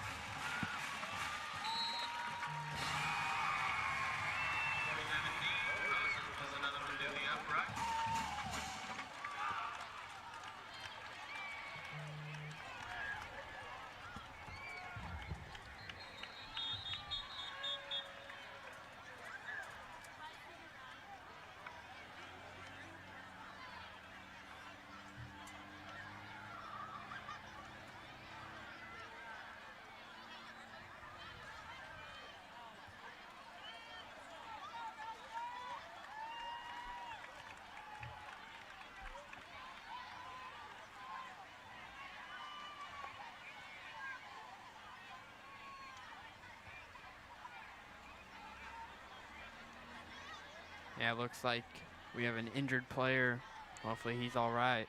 Yeah, it looks like we have an injured player. Hopefully he's all right.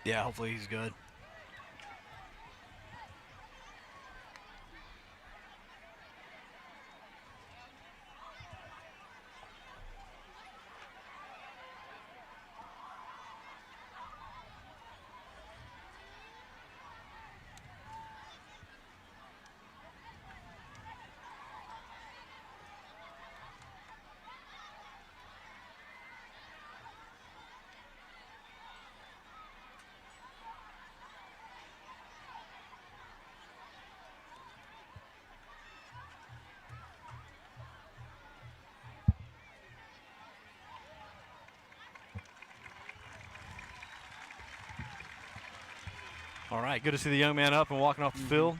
Yeah, hopefully he's good. All right, good to see the young man up and walking off the field.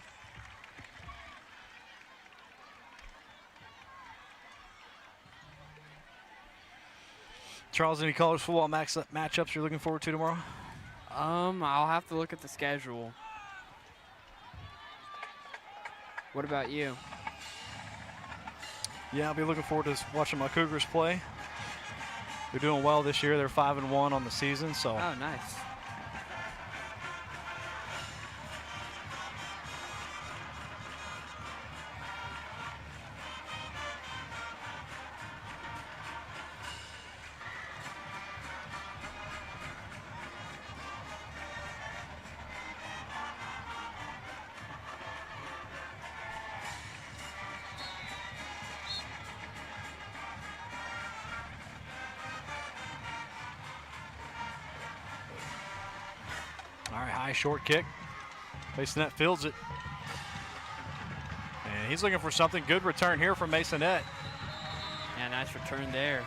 Charles, any college football matchups you're looking forward to tomorrow? I'll have to look at the schedule. What about you? Yeah, I'll be looking forward to watching my Cougars play. They're doing well this year. They're 5-1 on the season, so. Oh, nice. High short kick. Masonette fields it. And he's looking for something. Good return here from Masonette. Yeah, nice return there.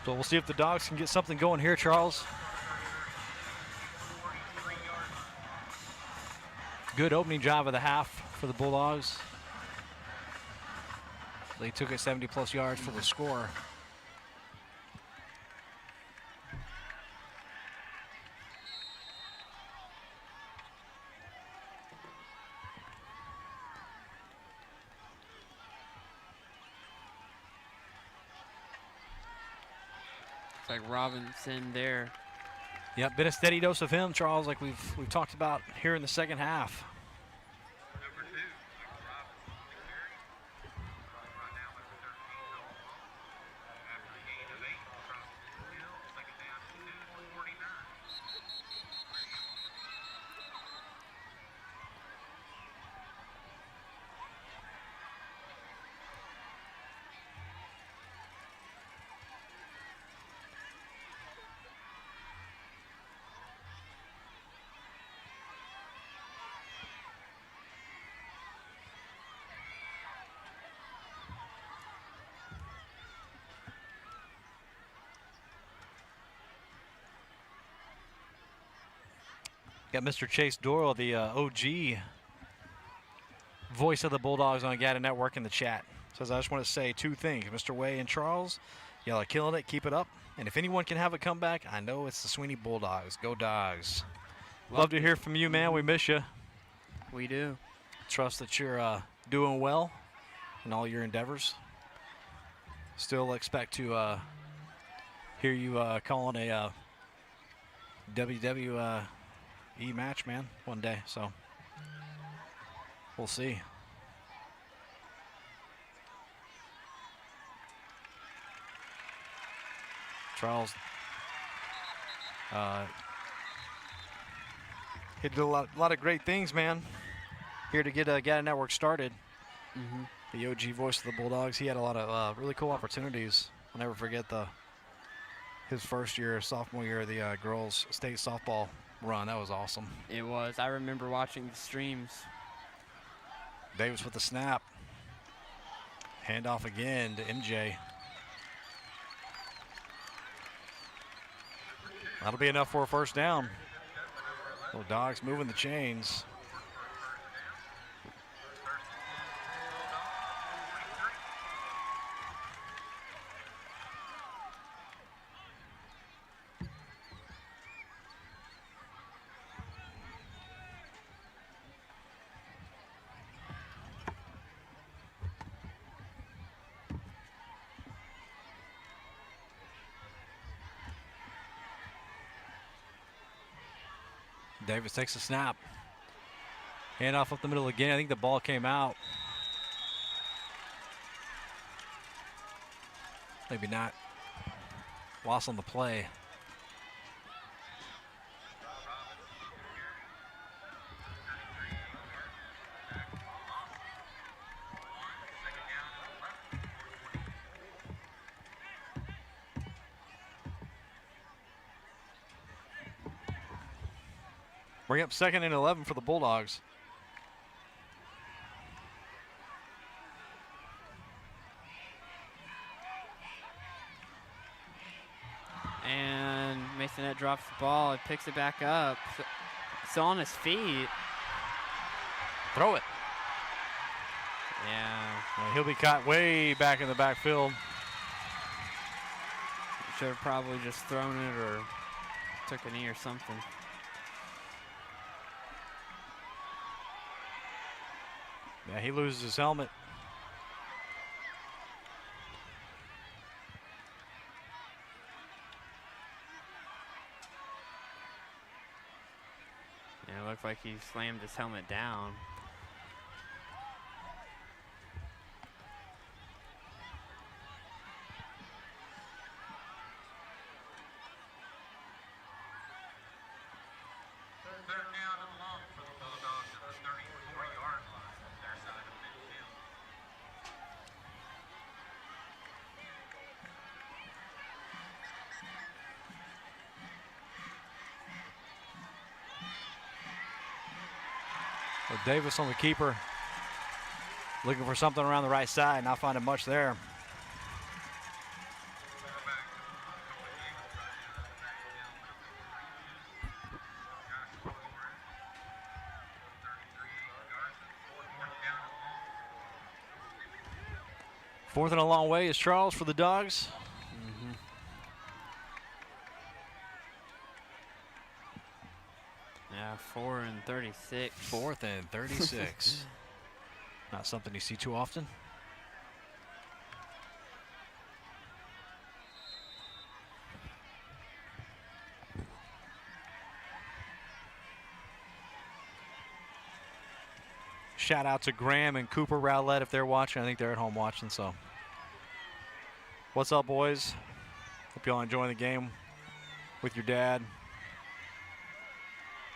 So we'll see if the Dogs can get something going here, Charles. Good opening drive of the half for the Bulldogs. They took it 70-plus yards for the score. It's like Robinson there. Yep, been a steady dose of him, Charles, like we've talked about here in the second half. Number 2, Michael Robinson, the carry. Right now with the 13 total. After a gain of 8 across the field, second down 2 to 49. Got Mr. Chase Doyle, the OG voice of the Bulldogs on Gata Network in the chat. Says, I just want to say 2 things. Mr. Way and Charles, y'all are killing it. Keep it up. And if anyone can have a comeback, I know it's the Sweeney Bulldogs. Go Dogs. Love to hear from you, man. We miss you. We do. Trust that you're doing well in all your endeavors. Still expect to hear you calling a WWE match, man, one day. So we'll see. Charles he did a lot of great things, man, here to get Gata Network started. The OG voice of the Bulldogs. He had a lot of really cool opportunities. I'll never forget his first year, sophomore year, of the girls' state softball run. That was awesome. It was. I remember watching the streams. Davis with the snap. Handoff again to MJ. That'll be enough for a first down. So Dogs moving the chains. Davis takes a snap. Handoff up the middle again. I think the ball came out. Maybe not. Loss on the play. Bring up 2nd and 11 for the Bulldogs. And Masonette drops the ball and picks it back up. It's on his feet. Throw it. Yeah. He'll be caught way back in the backfield. Should have probably just thrown it or took a knee or something. Yeah, he loses his helmet. Yeah, it looks like he slammed his helmet down. Third down and long for the Bulldogs at the 34-yard line on their side of midfield. With Davis on the keeper, looking for something around the right side, not finding much there. Fourth and a long way is Charles for the Dogs. Yeah, 4 and 36. 4th and 36. Not something you see too often. Shout out to Graham and Cooper Rowlett if they're watching. I think they're at home watching, so. What's up, boys? Hope y'all enjoying the game with your dad.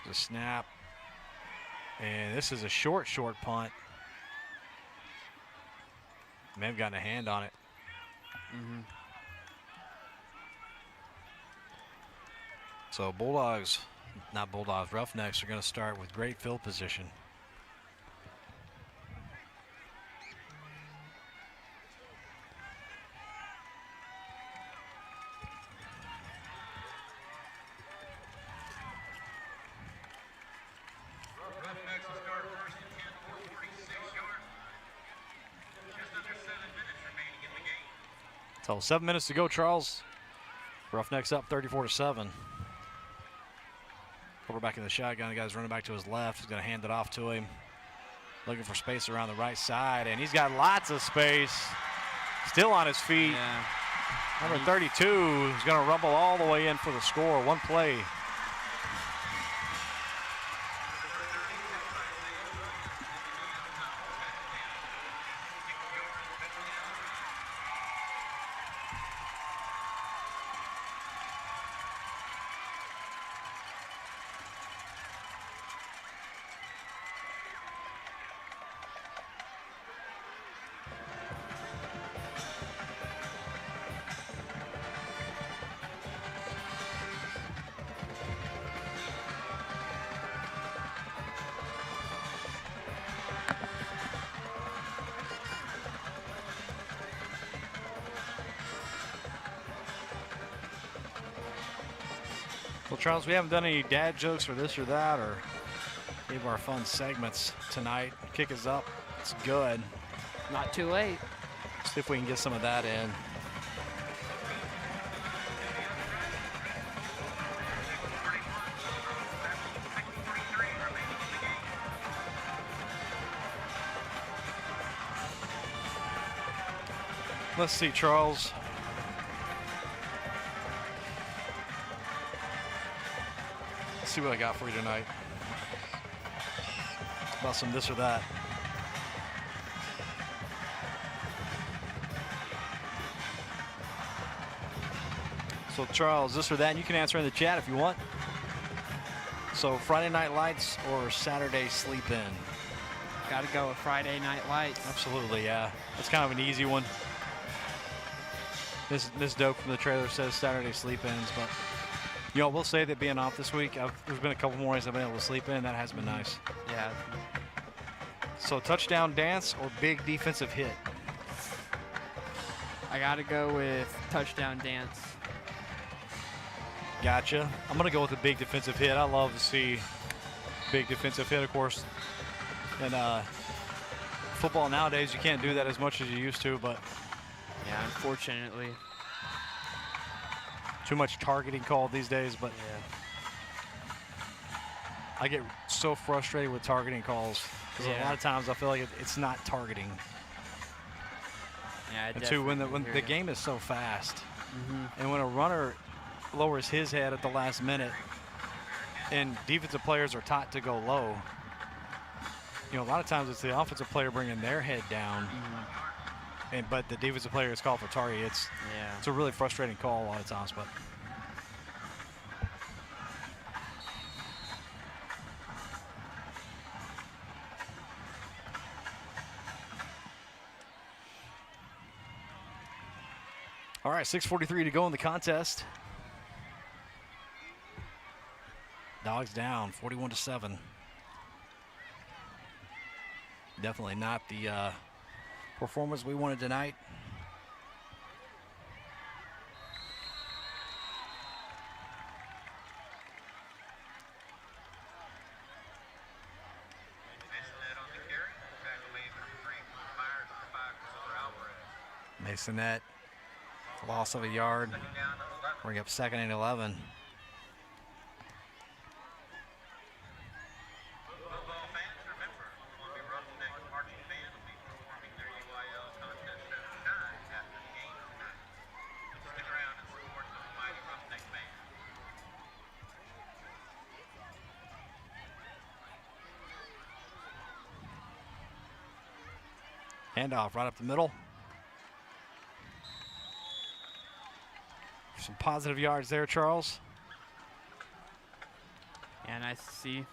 There's a snap. And this is a short punt. May have gotten a hand on it. So Roughnecks are going to start with great field position. Roughnecks will start first and 10 for 46-yard line. Just under 7 minutes remaining in the game. So 7 minutes to go, Charles. Roughnecks up 34-7. Quarterback in the shotgun. The guy's running back to his left. He's going to hand it off to him. Looking for space around the right side, and he's got lots of space. Still on his feet. Yeah. Number 32 is going to rumble all the way in for the score. One play. Well, Charles, we haven't done any dad jokes or this or that or any of our fun segments tonight. Kick is up. It's good. Not too late. See if we can get some of that in. Let's see, Charles. Let's see what I got for you tonight. About some this or that. So Charles, this or that, and you can answer in the chat if you want. So Friday Night Lights or Saturday Sleep In? Got to go with Friday Night Lights. Absolutely, yeah. That's kind of an easy one. This dope from the trailer says Saturday Sleep-Ins, but you know, we'll say that being off this week, there's been a couple more ways I've been able to sleep in. That has been nice. Yeah. So touchdown dance or big defensive hit? I got to go with touchdown dance. Gotcha. I'm going to go with a big defensive hit. I love to see big defensive hit, of course. And football nowadays, you can't do that as much as you used to, but Yeah, unfortunately. too much targeting called these days, but I get so frustrated with targeting calls because a lot of times I feel like it's not targeting. Yeah, And two, when the game is so fast, and when a runner lowers his head at the last minute, and defensive players are taught to go low. You know, a lot of times it's the offensive player bringing their head down, but the defensive player is called for target. It's a really frustrating call a lot of times, but. All right, 6:43 to go in the contest. Dogs down, 41-7. Definitely not the performance we wanted tonight. Masonette, loss of a yard, bring up 2nd and 11. Handoff right up the middle. Some positive yards there, Charles. Yeah, nice to see.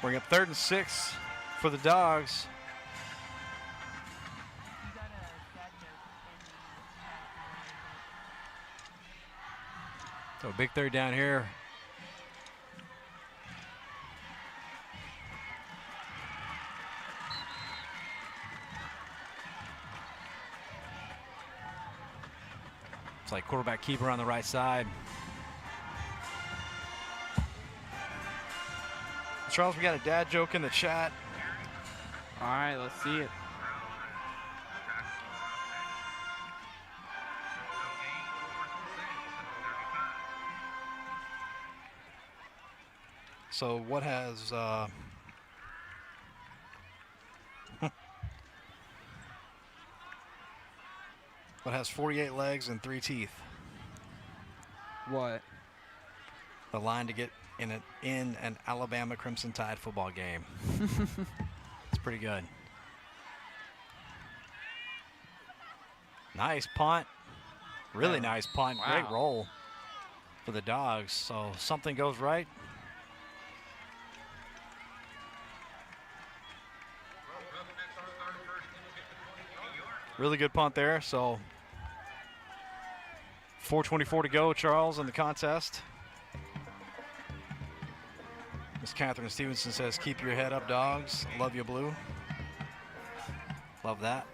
Bring up 3rd and 6 for the Dogs. So big 3rd down here. It's like quarterback keeper on the right side. Charles, we got a dad joke in the chat. All right, let's see it. So what has what has 48 legs and 3 teeth? What? The line to get in an Alabama Crimson Tide football game. It's pretty good. Nice punt. Really nice punt. Wow. Great roll for the Dogs. So something goes right. Really good punt there. So 4:24 to go, Charles, in the contest. Miss Catherine Stevenson says, keep your head up, Dogs. Love you, Blue. Love that.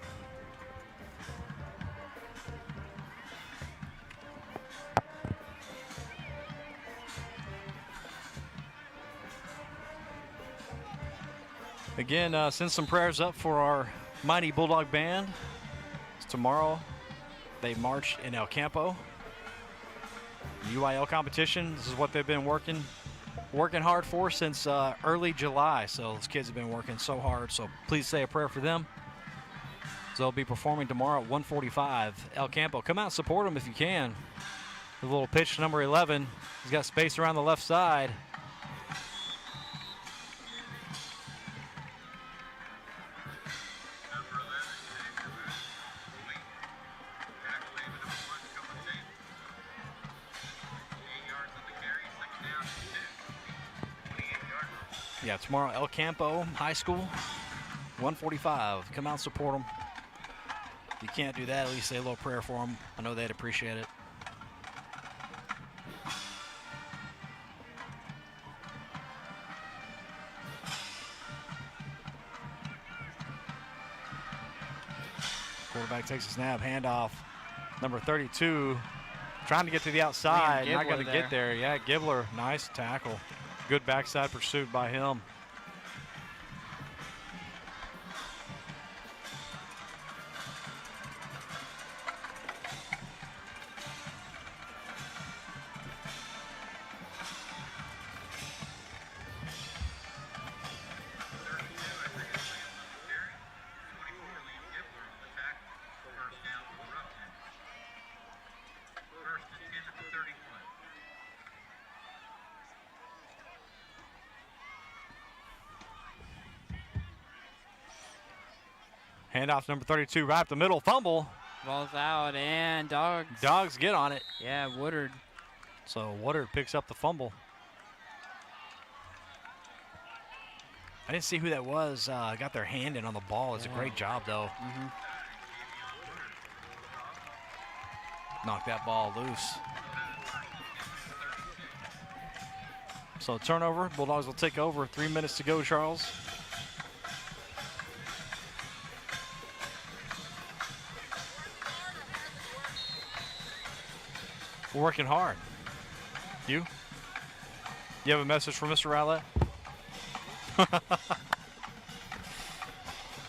Again, send some prayers up for our mighty Bulldog band. It's tomorrow. They march in El Campo. UIL competition. This is what they've been working hard for since early July. So those kids have been working so hard. So please say a prayer for them. So they'll be performing tomorrow at 1:45 El Campo. Come out and support them if you can. The little pitch, number 11. He's got space around the left side. Yeah, tomorrow, El Campo High School, 1:45. Come out and support them. If you can't do that, at least say a little prayer for them. I know they'd appreciate it. Quarterback takes a snap, handoff. Number 32, trying to get to the outside, not going to get there. Yeah, Gibbler, nice tackle. Good backside pursuit by him. Handoff number 32 right up the middle. Fumble. Ball's out, and Dogs. Dogs get on it. Yeah, Woodard. So Woodard picks up the fumble. I didn't see who that was. Got their hand in on the ball. It's a great job, though. Knocked that ball loose. So turnover. Bulldogs will take over. 3 minutes to go, Charles. We're working hard. You? You have a message for Mr. Rowlett?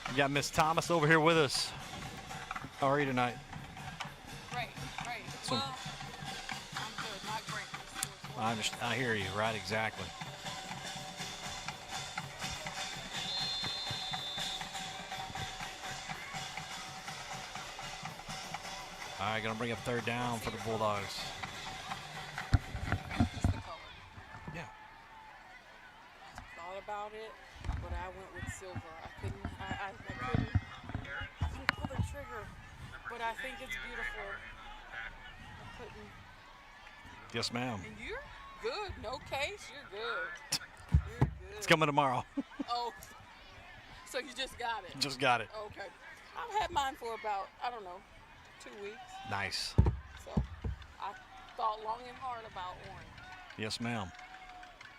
You got Miss Thomas over here with us. How are you tonight? Great. So, Well, I'm good, not great. I understand. I hear you. Right, exactly. All right, gonna bring up third down for the Bulldogs. It's the color. Yeah. Thought about it, but I went with silver. I couldn't pull the trigger, but I think it's beautiful. I couldn't. Yes, ma'am. And you're good. No case. You're good. You're good. It's coming tomorrow. Oh, so you just got it. Just got it. Okay. I've had mine for about, I don't know, 2 weeks. Nice. So I thought long and hard about orange. Yes, ma'am.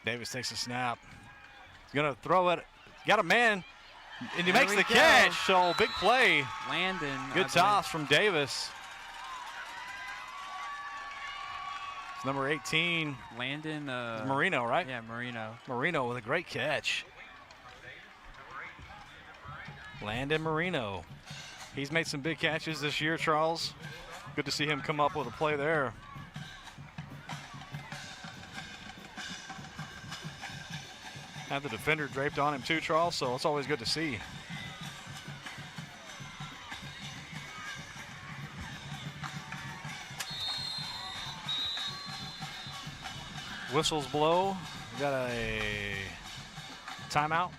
Davis takes a snap. He's gonna throw it. Got a man, and he There makes we the go. catch. So big play. Landon. I Good believe. toss from Davis. It's number 18, Landon. Marino, right? Yeah, Marino. Marino with a great catch. Landon Marino. He's made some big catches this year, Charles. Good to see him come up with a play there. Have the defender draped on him too, Charles, so it's always good to see. Whistles blow. We got a timeout.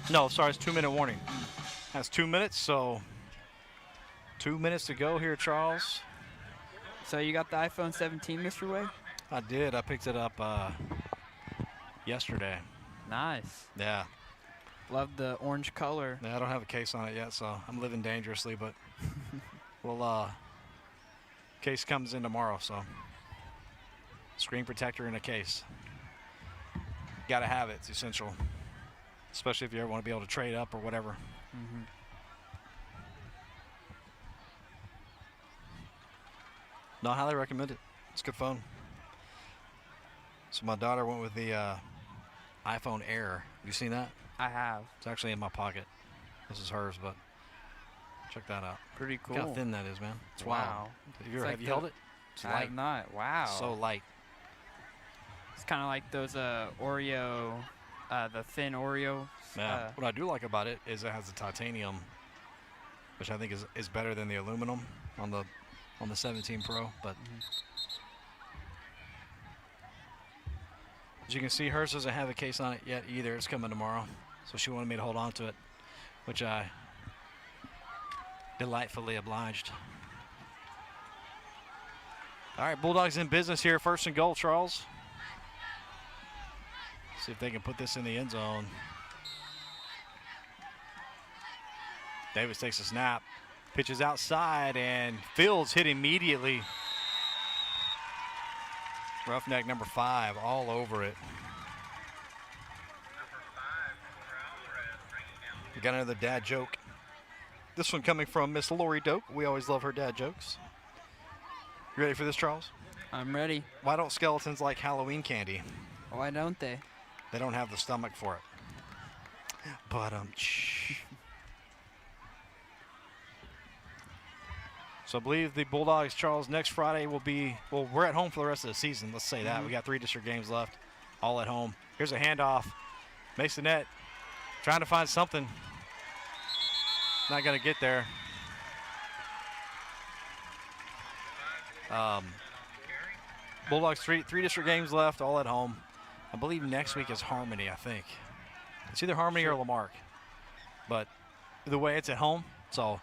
No, sorry, it's 2 minute warning. That's 2 minutes, so 2 minutes to go here, Charles. So you got the iPhone 17, Mr. Wade? I did. I picked it up yesterday. Nice. Yeah. Love the orange color. I don't have a case on it yet, so I'm living dangerously, but case comes in tomorrow, so screen protector in a case. Got to have it. It's essential, especially if you ever want to be able to trade up or whatever. No, I highly recommend it. It's a good phone. So my daughter went with the iPhone Air. Have you seen that? I have. It's actually in my pocket. This is hers, but check that out. Pretty cool. Look how thin that is, man. It's Wow. wild. It's like Have you held the- it? It's I light. have not. Wow. So light. It's kind of like those Oreo, the thin Oreo. Yeah. What I do like about it is it has the titanium, which I think is better than the aluminum on the 17 Pro. But as you can see, hers doesn't have a case on it yet either. It's coming tomorrow, so she wanted me to hold on to it, which I delightfully obliged. All right, Bulldogs in business here. First and goal, Charles. See if they can put this in the end zone. Davis takes a snap, pitches outside, and Fields hit immediately. Roughneck number 5 all over it. We got another dad joke. This one coming from Miss Lori Doak. We always love her dad jokes. You ready for this, Charles? I'm ready. Why don't skeletons like Halloween candy? Why don't they? They don't have the stomach for it. But so I believe the Bulldogs, Charles, next Friday will be, well, we're at home for the rest of the season. Let's say that. We got 3 district games left, all at home. Here's a handoff. Makes the net. Trying to find something. Not going to get there. Bulldogs, three district games left, all at home. I believe next week is Harmony, I think. It's either Harmony or Lamarck. But either way, it's at home. So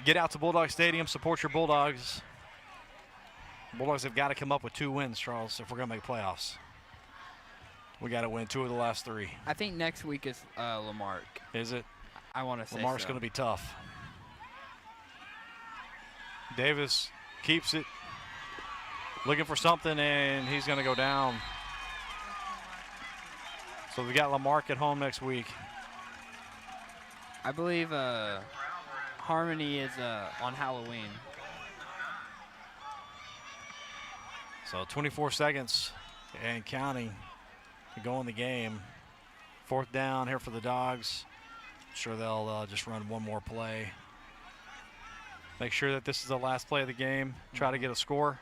get out to Bulldog Stadium, support your Bulldogs. Bulldogs have got to come up with 2 wins, Charles, if we're going to make playoffs. We got to win 2 of the last 3. I think next week is Lamarck. Is it? I want to say Lamarck's so. going to be tough. Davis keeps it, looking for something, and he's going to go down. So we got Lamarck at home next week. I believe Harmony is on Halloween. So 24 seconds and counting to go in the game. 4th down here for the Dogs. I'm sure they'll just run one more play. Make sure that this is the last play of the game. Try to get a score.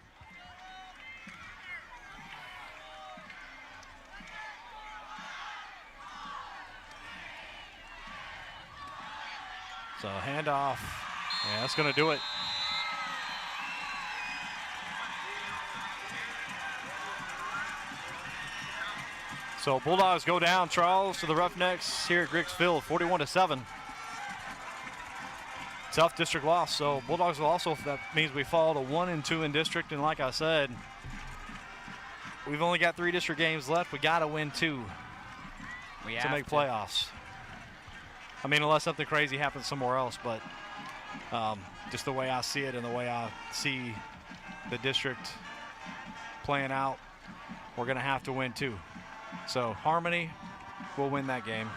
So handoff. Yeah, that's going to do it. So Bulldogs go down, Charles, to the Roughnecks here at Griggs Field, 41-7. Tough district loss. So Bulldogs will also, that means we fall to 1-2 in district. And like I said, we've only got 3 district games left. We got to win 2 to make playoffs. I mean, unless something crazy happens somewhere else, but just the way I see it and the way I see the district playing out, we're going to have to win 2. So Harmony will win that game.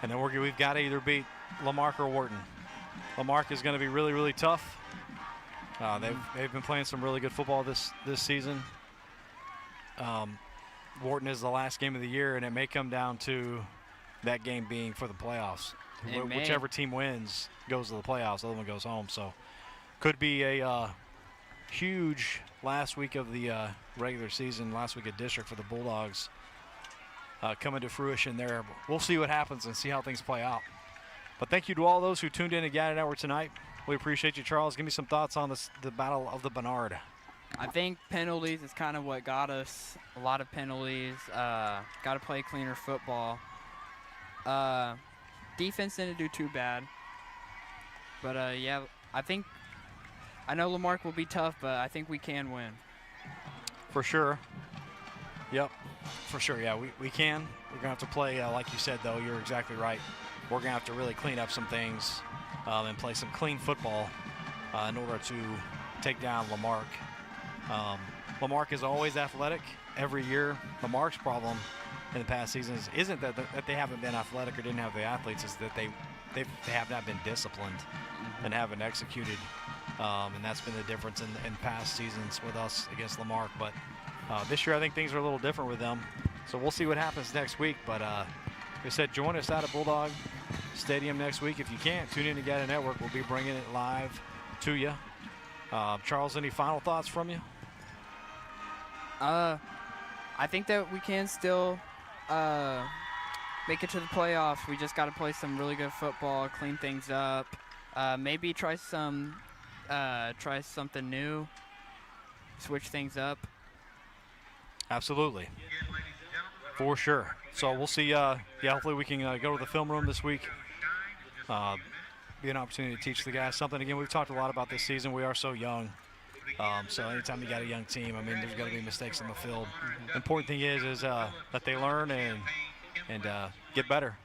And then we've got to either beat Lamarck or Wharton. Lamarck is going to be really, really tough. They've been playing some really good football this season. Wharton is the last game of the year, and it may come down to that game being for the playoffs. Whichever team wins goes to the playoffs, the other one goes home. So could be a huge last week of the regular season, last week of district for the Bulldogs coming to fruition there. But we'll see what happens and see how things play out. But thank you to all those who tuned in to Gather Network tonight. We appreciate you, Charles. Give me some thoughts on the Battle of the Bernard. I think penalties is kind of what got us. A lot of penalties. Got to play cleaner football. Defense didn't do too bad. But, yeah, I know Lamarck will be tough, but I think we can win. For sure. Yep, for sure. Yeah, we can. We're going to have to play, like you said, though. You're exactly right. We're going to have to really clean up some things and play some clean football in order to take down Lamarck. Lamarck is always athletic every year. Lamarck's problem in the past seasons isn't that they haven't been athletic or didn't have the athletes, is that they have not been disciplined and haven't executed. And that's been the difference in past seasons with us against Lamarck. But this year I think things are a little different with them. So we'll see what happens next week. But like I said, join us out at Bulldog Stadium next week. If you can't, tune in to Gather Network. We'll be bringing it live to you. Charles, any final thoughts from you? I think that we can still make it to the playoffs. We just got to play some really good football, clean things up, maybe try something new, switch things up. Absolutely. For sure. So we'll see. Hopefully we can go to the film room this week. Be an opportunity to teach the guys something. Again, we've talked a lot about this season. We are so young. So anytime you got a young team, I mean, there's going to be mistakes on the field. The important thing is that they learn and get better,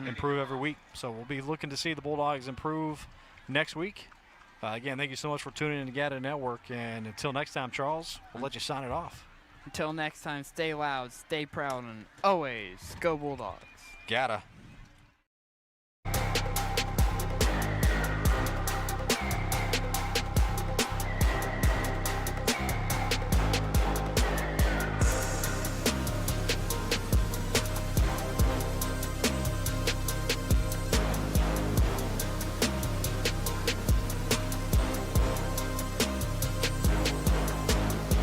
improve every week. So we'll be looking to see the Bulldogs improve next week. Again, thank you so much for tuning in to Gather Network. And until next time, Charles, we'll let you sign it off. Until next time, stay loud, stay proud, and always go Bulldogs. Gather.